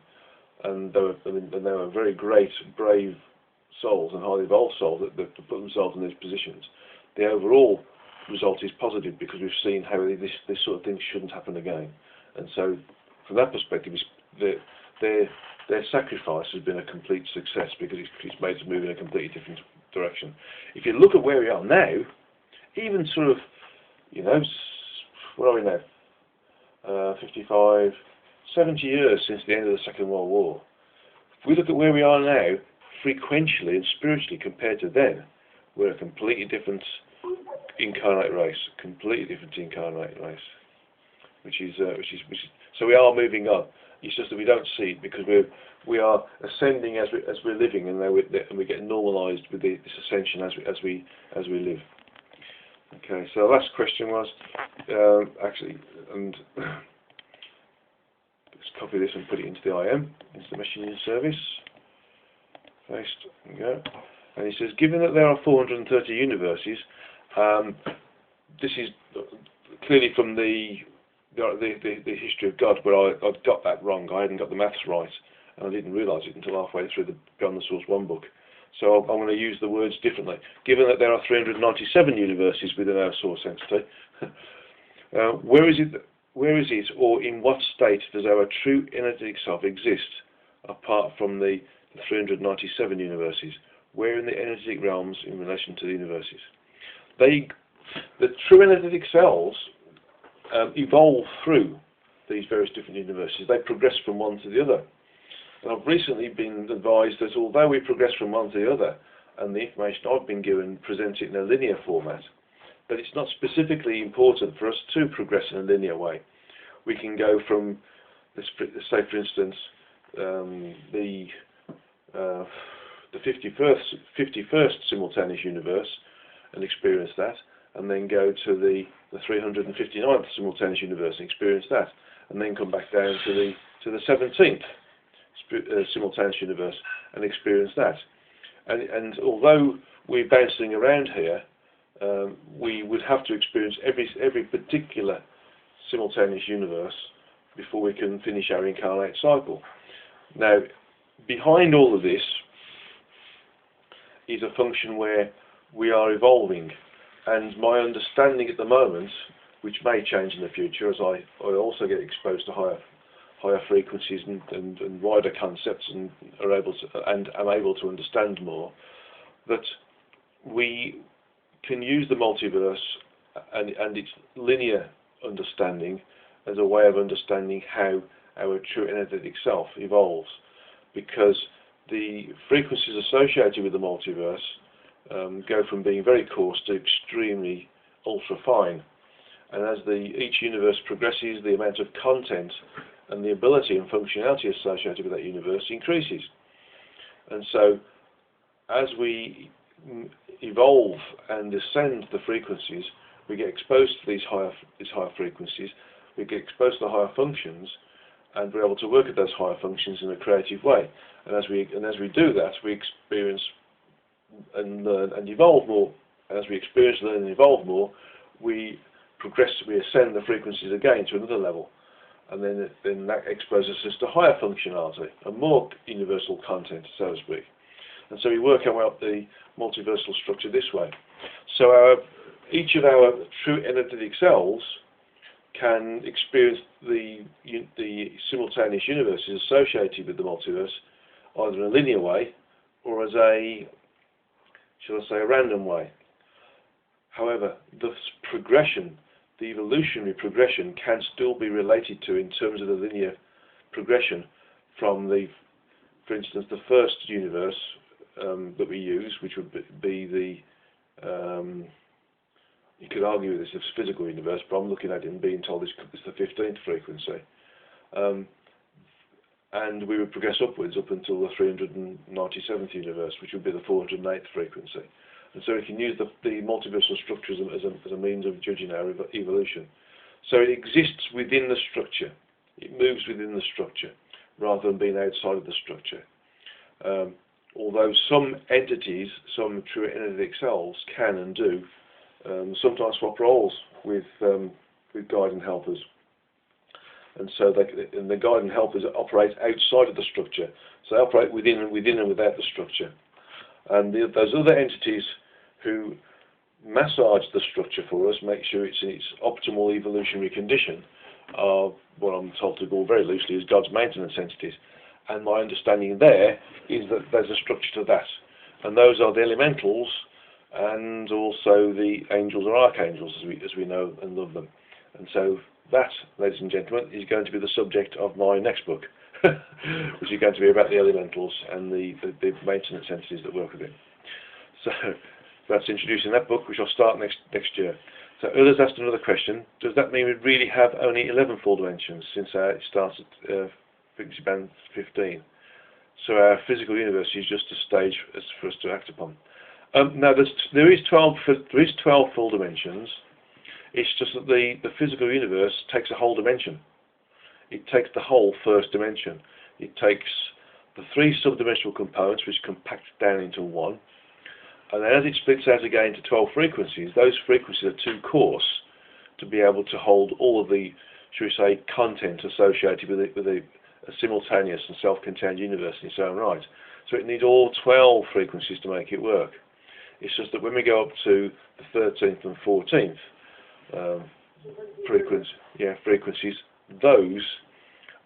A: and they were very great, brave souls and highly evolved souls that put themselves in these positions, the overall result is positive because we've seen how this sort of thing shouldn't happen again. And so from that perspective, their sacrifice has been a complete success because it's made us move in a completely different direction. If you look at where we are now, even sort of, where are we now? 55, 70 years since the end of the Second World War. If we look at where we are now, frequentially and spiritually compared to then, we're a completely different incarnate race, which is so we are moving on. It's just that we don't see it because we are ascending as we're living, and we get normalised with this ascension as we live. Okay, so the last question was actually, and let's copy this and put it into the IM, into the messaging service. Paste and go. And he says, given that there are 430 universes, this is clearly from the history of God, where I got that wrong. I hadn't got the maths right, and I didn't realise it until halfway through the Beyond the Source 1 book. So I'm going to use the words differently. Given that there are 397 universes within our source entity, where is it, or in what state does our true energetic self exist, apart from the 397 universes? Where in the energetic realms in relation to the universes? The true energetic cells evolve through these various different universes. They progress from one to the other. And I've recently been advised that although we progress from one to the other, and the information I've been given presents it in a linear format, that it's not specifically important for us to progress in a linear way. We can go from, let's say for instance, the 51st simultaneous universe and experience that, and then go to the 359th simultaneous universe and experience that, and then come back down to the 17th simultaneous universe and experience that. And although we're bouncing around here, we would have to experience every particular simultaneous universe before we can finish our incarnate cycle. Now, behind all of this is a function where we are evolving, and my understanding at the moment, which may change in the future as I also get exposed to higher frequencies and wider concepts and am able to understand more, that we can use the multiverse and its linear understanding as a way of understanding how our true energetic self evolves, because the frequencies associated with the multiverse go from being very coarse to extremely ultra fine, and as each universe progresses, the amount of content and the ability and functionality associated with that universe increases. And so as we evolve and ascend the frequencies, we get exposed to these higher frequencies, we get exposed to the higher functions, and we're able to work at those higher functions in a creative way. And as we do that, we experience and learn and evolve more. And as we experience, learn, and evolve more, we progress, we ascend the frequencies again to another level. And then that exposes us to higher functionality and more universal content, so to speak. And so we work our way up the multiversal structure this way. So each of our true energetic cells can experience the simultaneous universes associated with the multiverse, either in a linear way or as a, shall I say, a random way. However, the progression, the evolutionary progression, can still be related to in terms of the linear progression from for instance, the first universe that we use, which would be you could argue this is a physical universe, but I'm looking at it and being told it's the 15th frequency. And we would progress upwards up until the 397th universe, which would be the 408th frequency. And so we can use the multiversal structure as a means of judging our evolution. So it exists within the structure. It moves within the structure, rather than being outside of the structure. although some entities, some true energetic selves can and do sometimes swap roles with guide and helpers. And so the guide and helpers operate outside of the structure. So they operate within and without the structure. And those other entities who massage the structure for us, make sure it's in its optimal evolutionary condition, are what I'm told to call very loosely as God's maintenance entities. And my understanding there is that there's a structure to that. And those are the elementals and also the angels or archangels, as we know and love them. And so that, ladies and gentlemen, is going to be the subject of my next book, which is going to be about the elementals and the maintenance entities that work with it. So that's introducing that book, which I'll start next year. So others asked another question: does that mean we really have only 11 full dimensions since it starts at frequency band 15? So our physical universe is just a stage for us to act upon. Now there is 12 full dimensions. It's just that the physical universe takes a whole dimension. It takes the whole first dimension. It takes the 3 subdimensional components, which compact down into one. And then as it splits out again into 12 frequencies, those frequencies are too coarse to be able to hold all of the, shall we say, content associated with a simultaneous and self-contained universe in its own right. So it needs all 12 frequencies to make it work. It's just that when we go up to the 13th and 14th frequencies, those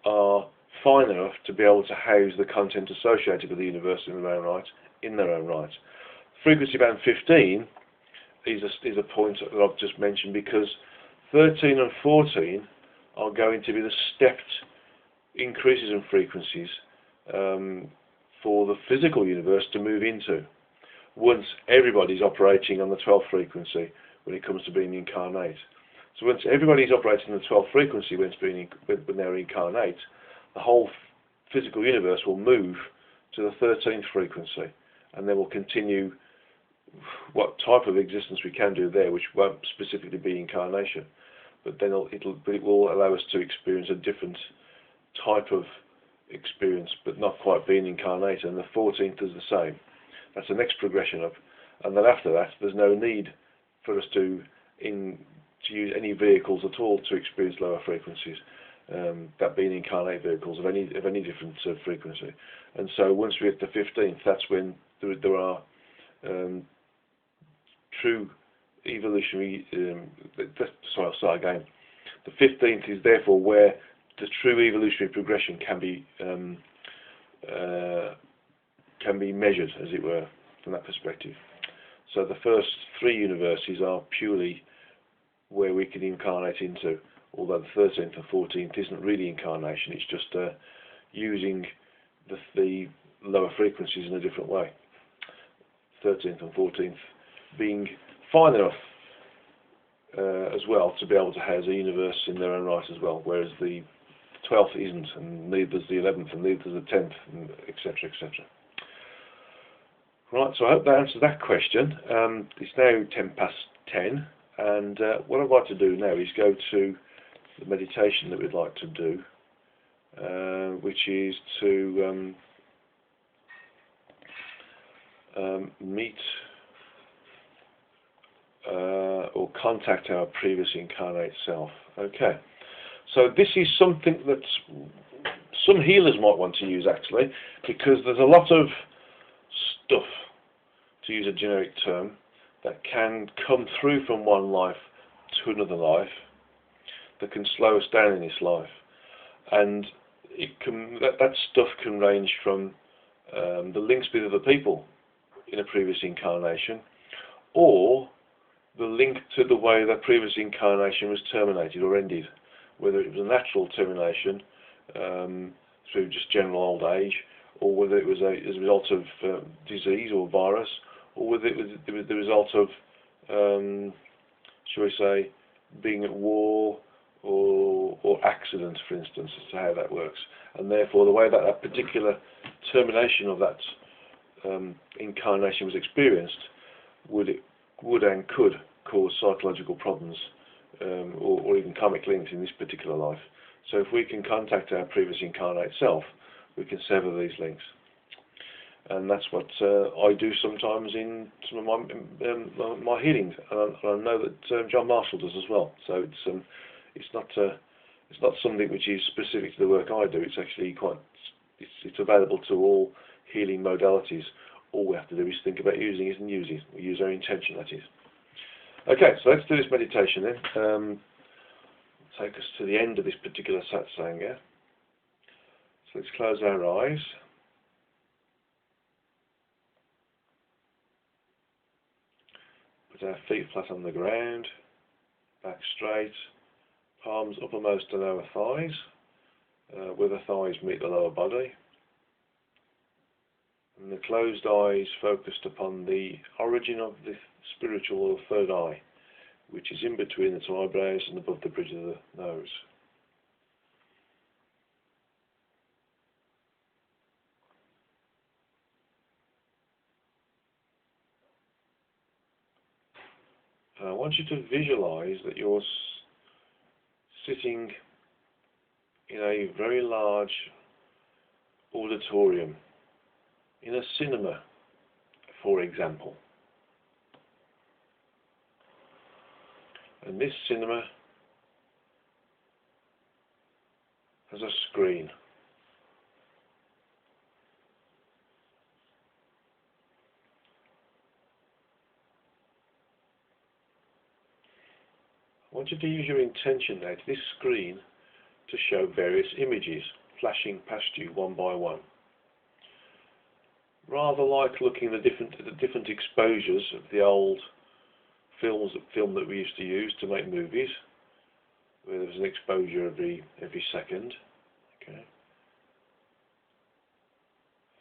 A: are fine enough to be able to house the content associated with the universe in their own right. Frequency band 15 is a point that I've just mentioned because 13 and 14 are going to be the stepped increases in frequencies for the physical universe to move into once everybody's operating on the 12th frequency when it comes to being incarnate. So once everybody's operating on the 12th frequency when they're incarnate, the whole physical universe will move to the 13th frequency, and then we'll continue what type of existence we can do there, which won't specifically be incarnation, but then it will allow us to experience a different type of experience, but not quite being incarnate. And the 14th is the same. That's the next progression up, and then after that, there's no need for us to use any vehicles at all to experience lower frequencies. That being incarnate vehicles of any different frequency. And so once we hit the 15th, that's when there are true evolutionary. Sorry, I'll start again. The 15th is therefore where the true evolutionary progression can be measured, as it were, from that perspective. So the first 3 universes are purely where we can incarnate into, although the 13th and 14th isn't really incarnation, it's just using the lower frequencies in a different way. 13th and 14th being fine enough as well to be able to house a universe in their own right as well, whereas the 12th isn't, and neither's the 11th, and neither's the 10th, etc., etc. Right, so I hope that answers that question. It's now 10:10, and what I'd like to do now is go to the meditation that we'd like to do, which is to meet or contact our previous incarnate self. Okay, so this is something that some healers might want to use, actually, because there's a lot of stuff, to use a generic term, that can come through from one life to another life that can slow us down in this life. And that stuff can range from the links with other people in a previous incarnation, or the link to the way that previous incarnation was terminated or ended, whether it was a natural termination through just general old age, or whether it was as a result of disease or virus, or whether it was the result of, shall we say, being at war or accident, for instance, as to how that works. And therefore, the way that particular termination of that incarnation was experienced would and could cause psychological problems or even karmic links in this particular life. So if we can contact our previous incarnate self, we can sever these links. and that's what I do sometimes in some of my healings, and I know that John Marshall does as well. So it's not something which is specific to the work I do. It's actually it's available to all healing modalities. All we have to do is think about using it and use it. We use our intention, that is. Okay, so let's do this meditation then. Take us to the end of this particular Satsanga. So let's close our eyes. Put our feet flat on the ground, back straight, palms uppermost to lower thighs, where the thighs meet the lower body. And the closed eyes focused upon the origin of the spiritual or third eye, which is in between the two eyebrows and above the bridge of the nose. And I want you to visualize that you're sitting in a very large auditorium, in a cinema, for example. And this cinema has a screen. I want you to use your intention now to this screen to show various images flashing past you one by one. Rather like looking at the different exposures of the old film that we used to use to make movies, where there was an exposure every second. Okay.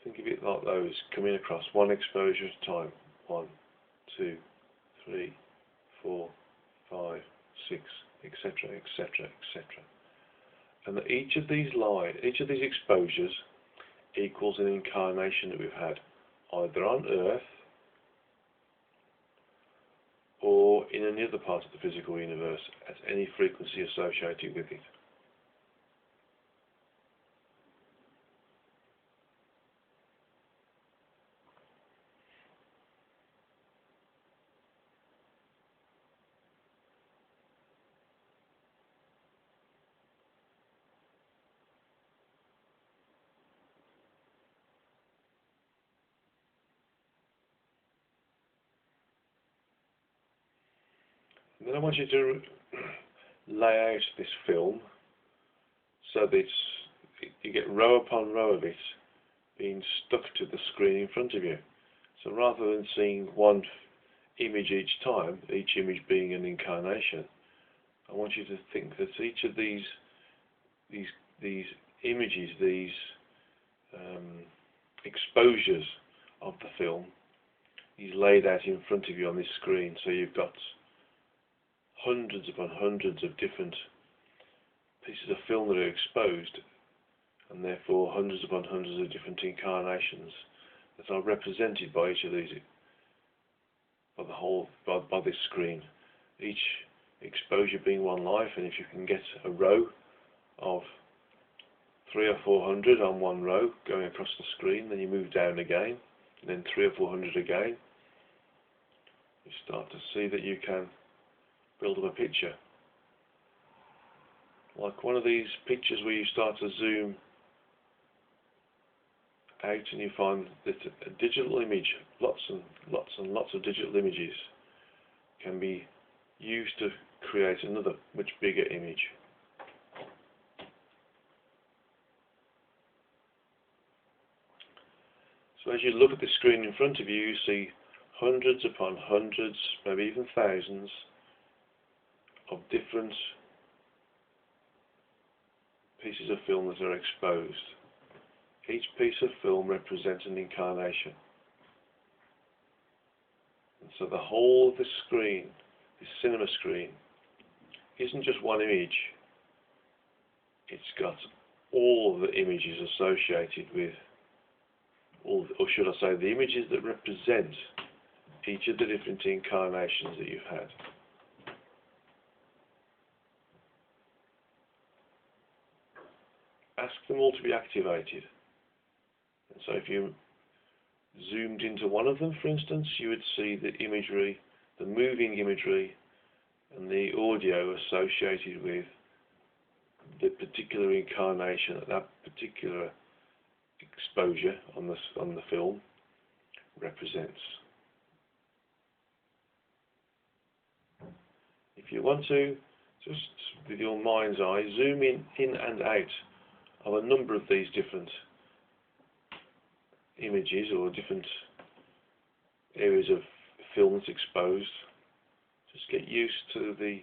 A: Think of it like those coming across, one exposure at a time. 1, 2, 3, 4, 5, 6, etc., etc., etc. And that each of these exposures equals an incarnation that we've had, either on Earth or in any other part of the physical universe at any frequency associated with it. And then I want you to lay out this film so that you get row upon row of it being stuck to the screen in front of you. So rather than seeing one image each time, each image being an incarnation, I want you to think that each of these images, these exposures of the film, is laid out in front of you on this screen. So you've got hundreds upon hundreds of different pieces of film that are exposed, and therefore hundreds upon hundreds of different incarnations that are represented by each of these, by this screen. Each exposure being one life, and if you can get a row of 300 or 400 on one row going across the screen, then you move down again, and then 300 or 400 again. You start to see that you can build up a picture. Like one of these pictures where you start to zoom out and you find that a digital image, lots and lots of digital images, can be used to create another much bigger image. So as you look at the screen in front of you, you see hundreds upon hundreds, maybe even thousands, of different pieces of film that are exposed. Each piece of film represents an incarnation. And so the whole of the screen, this cinema screen, isn't just one image. It's got all of the images associated with, or should I say, the images that represent each of the different incarnations that you've had. Ask them all to be activated. And so if you zoomed into one of them, for instance, you would see the imagery, the moving imagery, and the audio associated with the particular incarnation at that particular exposure on the film represents. If you want to, just with your mind's eye, zoom in and out of a number of these different images or different areas of film that's exposed. Just get used to the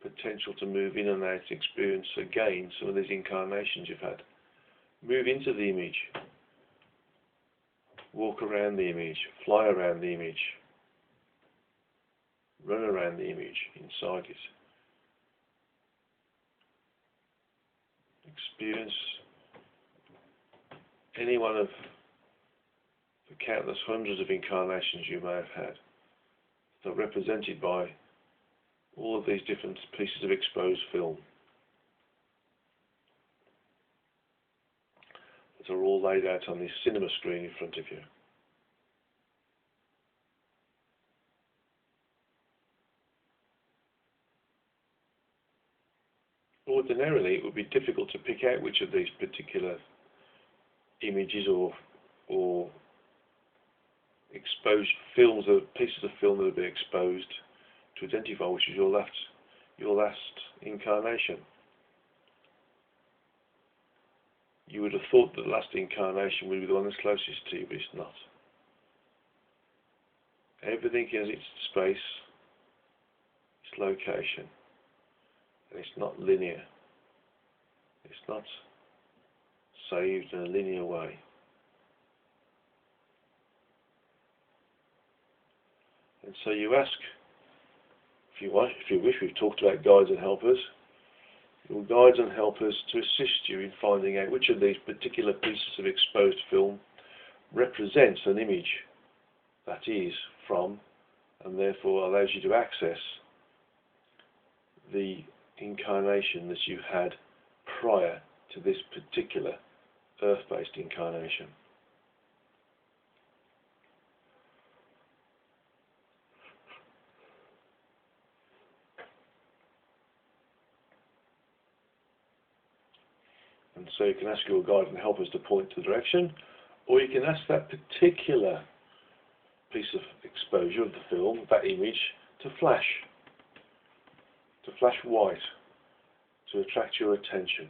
A: potential to move in and out, experience again some of these incarnations you've had. Move into the image, walk around the image, fly around the image, run around the image, inside it. Experience any one of the countless hundreds of incarnations you may have had that are represented by all of these different pieces of exposed film that are all laid out on this cinema screen in front of you. Ordinarily, it would be difficult to pick out which of these particular images or exposed films or pieces of film that have been exposed to identify which is your last incarnation. You would have thought that the last incarnation would be the one that's closest to you, but it's not. Everything has its space, its location, and it's not linear. It's not saved in a linear way. And so you ask, if you wish, we've talked about guides and helpers. Your guides and helpers to assist you in finding out which of these particular pieces of exposed film represents an image that is from, and therefore allows you to access the incarnation that you had prior to this particular earth-based incarnation. And so you can ask your guide and helpers to point the direction, or you can ask that particular piece of exposure of the film, that image, to flash white, to attract your attention.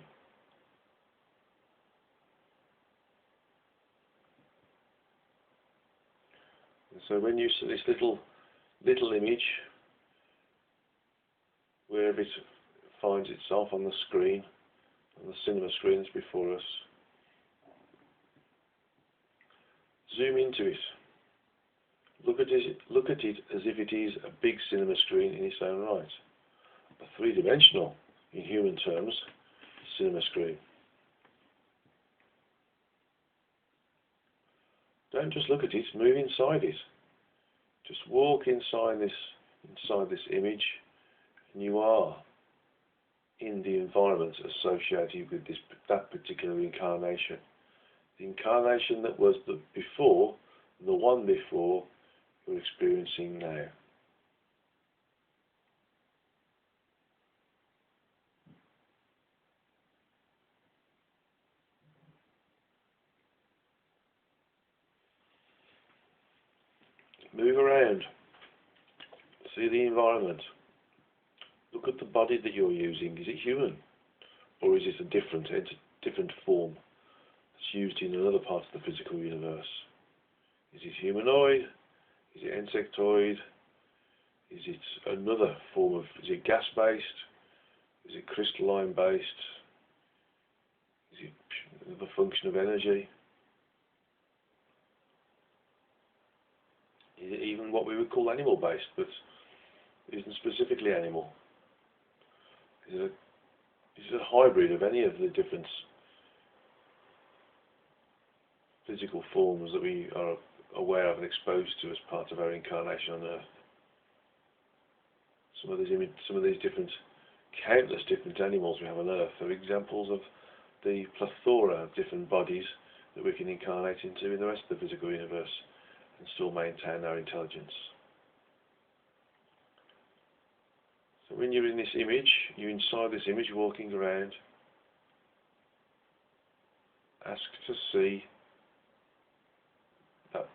A: And so when you see this little image, wherever it finds itself on the screen, on the cinema screens before us, zoom into it. Look at it as if it is a big cinema screen in its own right. A three-dimensional, in human terms, cinema screen. Don't just look at it, move inside it. Just walk inside this image, and you are in the environment associated with that particular incarnation. The incarnation that was the one before you're experiencing now. Move around, see the environment, look at the body that you're using. Is it human, or is it a different form that's used in another part of the physical universe? Is it humanoid? Is it insectoid? Is it another form of, is it gas-based? Is it crystalline-based? Is it another function of energy? Is it even what we would call animal-based, but isn't specifically animal? Is it a hybrid of any of the different physical forms that we are aware of and exposed to as part of our incarnation on Earth? Some of these countless different animals we have on Earth are examples of the plethora of different bodies that we can incarnate into in the rest of the physical universe and still maintain our intelligence. So when you're in this image, you're inside this image walking around, ask to see that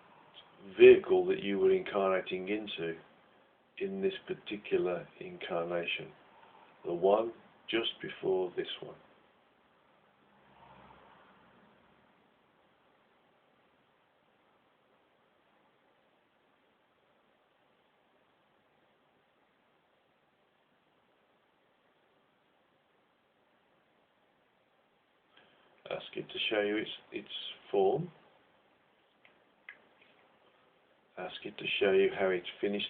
A: vehicle that you were incarnating into in this particular incarnation, the one just before this one. Ask it to show you its form. Ask it to show you how it finished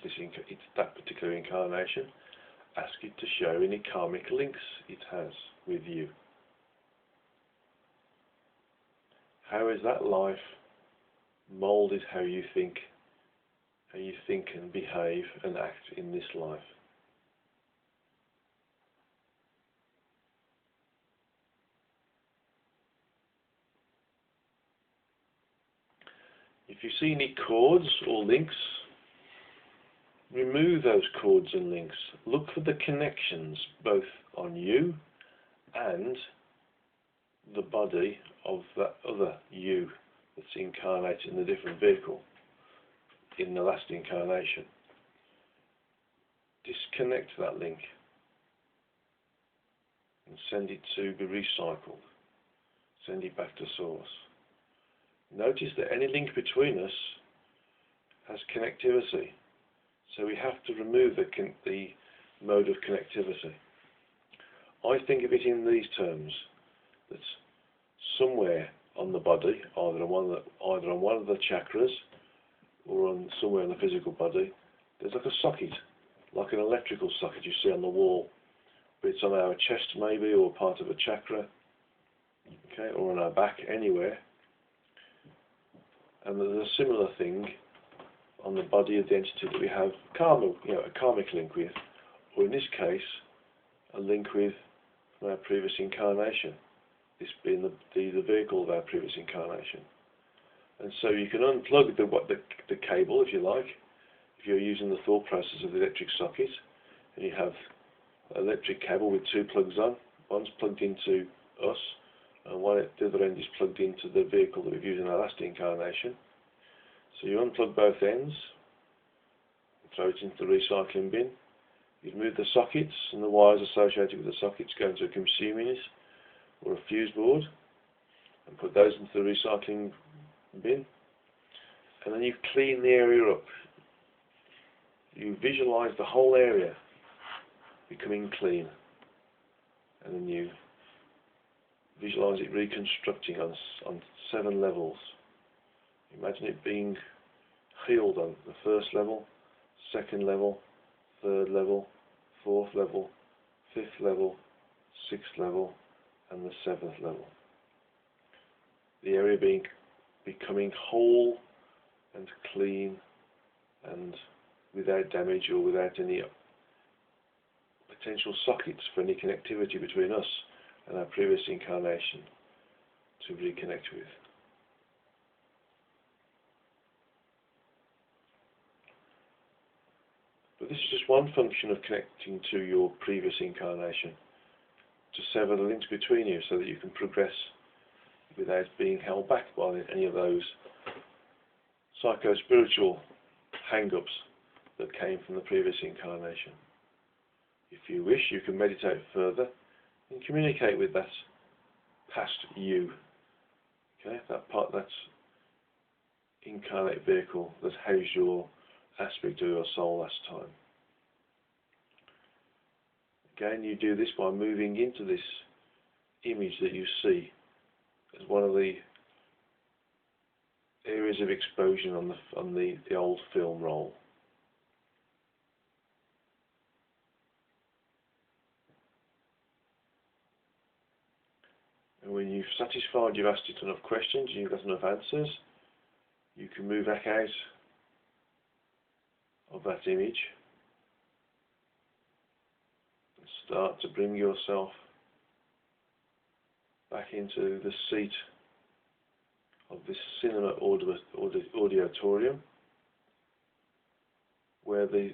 A: that particular incarnation. Ask it to show any karmic links it has with you. How has that life moulded how you think and behave and act in this life? If you see any cords or links, remove those cords and links. Look for the connections both on you and the body of that other you that's incarnated in a different vehicle in the last incarnation. Disconnect that link and send it to be recycled. Send it back to source. Notice that any link between us has connectivity, so we have to remove the mode of connectivity. I think of it in these terms, that somewhere on the body, either on one of the chakras or somewhere in the physical body, there's like a socket, like an electrical socket you see on the wall. But it's on our chest maybe, or part of a chakra, okay, or on our back, anywhere. And there's a similar thing on the body of the entity that we have a karmic link with, or in this case, a link with from our previous incarnation, this being the vehicle of our previous incarnation. And so you can unplug the cable, if you like, if you're using the thought process of the electric socket, and you have an electric cable with two plugs on. One's plugged into us, and the other end is plugged into the vehicle that we've used in our last incarnation. So you unplug both ends, throw it into the recycling bin. You remove the sockets and the wires associated with the sockets go into a consumer unit or a fuse board, and put those into the recycling bin. And then you clean the area up. You visualize the whole area becoming clean, and then you visualize it reconstructing on 7 levels. Imagine it being healed on the first level, second level, third level, fourth level, fifth level, sixth level, and the 7th level. The area becoming whole and clean and without damage or without any potential sockets for any connectivity between us and our previous incarnation to reconnect with. But this is just one function of connecting to your previous incarnation, to sever the links between you so that you can progress without being held back by any of those psycho-spiritual hang-ups that came from the previous incarnation. If you wish, you can meditate further and communicate with that past you, okay, that incarnate vehicle that housed your aspect of your soul last time. Again, you do this by moving into this image that you see as one of the areas of exposure on the old film roll. And when you've satisfied, you've asked it enough questions, you've got enough answers, you can move back out of that image and start to bring yourself back into the seat of this cinema auditorium, where the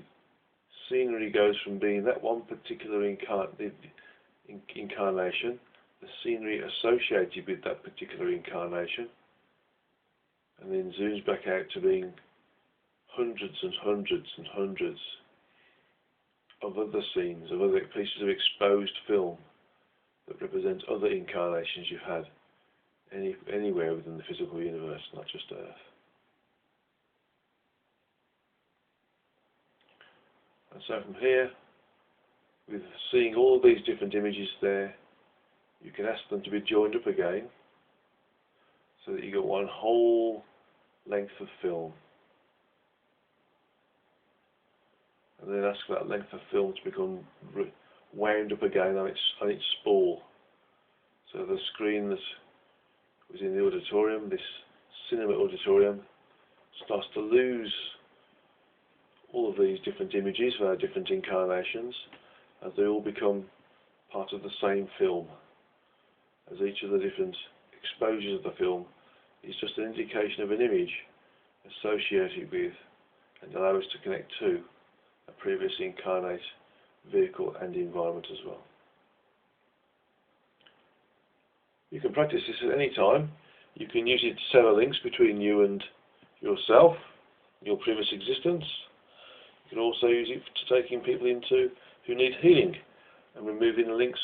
A: scenery goes from being that one particular incarnation, the scenery associated with that particular incarnation, and then zooms back out to being hundreds and hundreds and hundreds of other scenes, of other pieces of exposed film that represent other incarnations you've had anywhere within the physical universe, not just Earth. And so from here, with seeing all of these different images there, you can ask them to be joined up again so that you get one whole length of film. And then ask for that length of film to become wound up again on its spool. So the screen that was in the auditorium, this cinema auditorium, starts to lose all of these different images of our different incarnations as they all become part of the same film. As each of the different exposures of the film is just an indication of an image associated with and allow us to connect to a previous incarnate vehicle and environment as well. You can practice this at any time. You can use it to sever links between you and yourself, your previous existence. You can also use it to taking people into who need healing and removing the links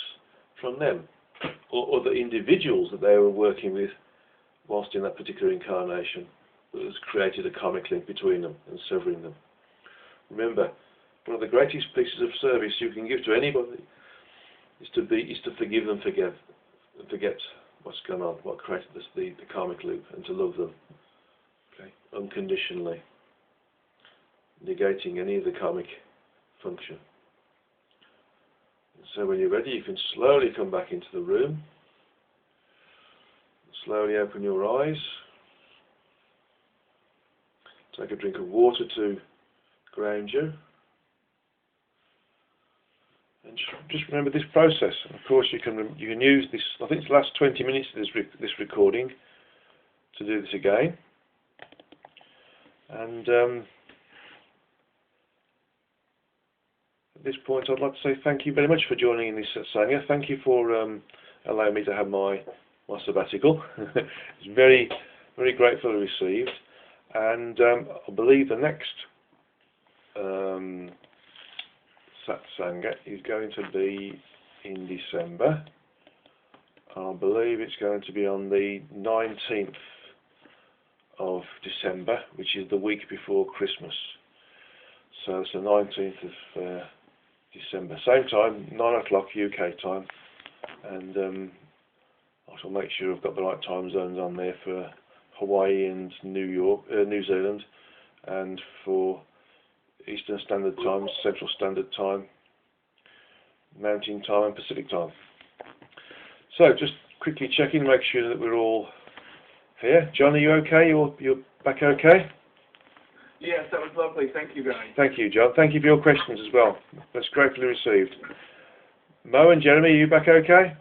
A: from them or other individuals that they were working with whilst in that particular incarnation that has created a karmic link between them and severing them. Remember, one of the greatest pieces of service you can give to anybody is to forgive them, forget what's gone on, what created the karmic loop, and to love them, okay, unconditionally, negating any of the karmic function. And so when you're ready, you can slowly come back into the room, slowly open your eyes, take a drink of water to ground you. And just remember this process. And of course, you can use this. I think it's the last 20 minutes of this recording to do this again. And at this point, I'd like to say thank you very much for joining in this Satsanga. Thank you for allowing me to have my sabbatical. It's very, very gratefully received. And I believe the next Satsanga is going to be in December. I believe it's going to be on the 19th of December, which is the week before Christmas. So it's the 19th of December. Same time, 9 o'clock UK time. And I shall make sure I've got the right time zones on there for Hawaii and New Zealand, and for Eastern Standard Time, Central Standard Time, Mountain Time and Pacific Time. So just quickly checking, make sure that we're all here. John, are you okay? You're back okay?
B: Yes, that was lovely. Thank you, guys.
A: Thank you, John. Thank you for your questions as well. That's gratefully received. Mo and Jeremy, are you back okay?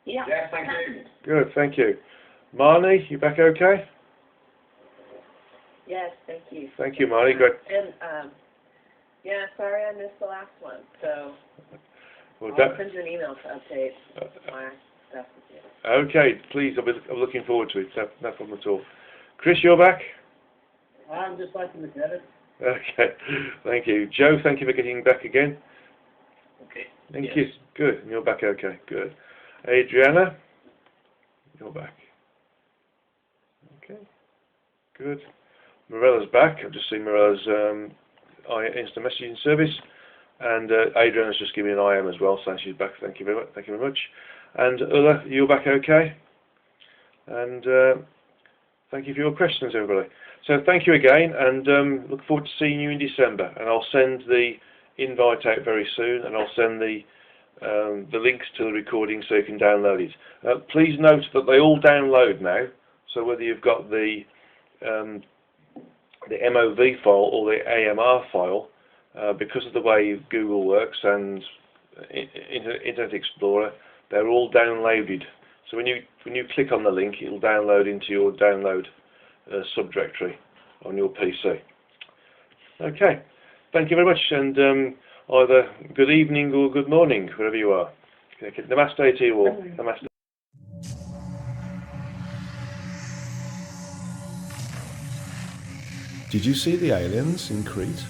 B: Yeah. Yes, thank you.
A: Good, thank you. Marnie, you back okay?
C: Yes, thank you.
A: Thank you, Marnie. Good.
C: And yeah, sorry I missed the last one. So
A: Well,
C: I'll send you an email to update my stuff with you.
A: Okay, please. I'm looking forward to it. No problem at all. Chris, you're back?
D: I'm just liking the debit.
A: Okay, thank you. Joe, thank you for getting back again.
D: Okay.
A: Thank you. Good. And you're back okay. Good. Adriana, you're back. Okay. Good. Morella's back. I've just seen Morella's instant messaging service. And Adriana's just given me an IM as well, so she's back. Thank you very much. Thank you very much. And Ulla, you're back okay? And thank you for your questions, everybody. So thank you again, and look forward to seeing you in December. And I'll send the invite out very soon, and I'll send the links to the recording so you can download it. Please note that they all download now. So whether you've got the MOV file or the AMR file, because of the way Google works and Internet Explorer, they're all downloaded. So when you click on the link, it'll download into your download subdirectory on your PC. Okay, thank you very much, and either good evening or good morning, wherever you are. Okay. Namaste to you all. Namaste.
E: Did you see the aliens in Crete?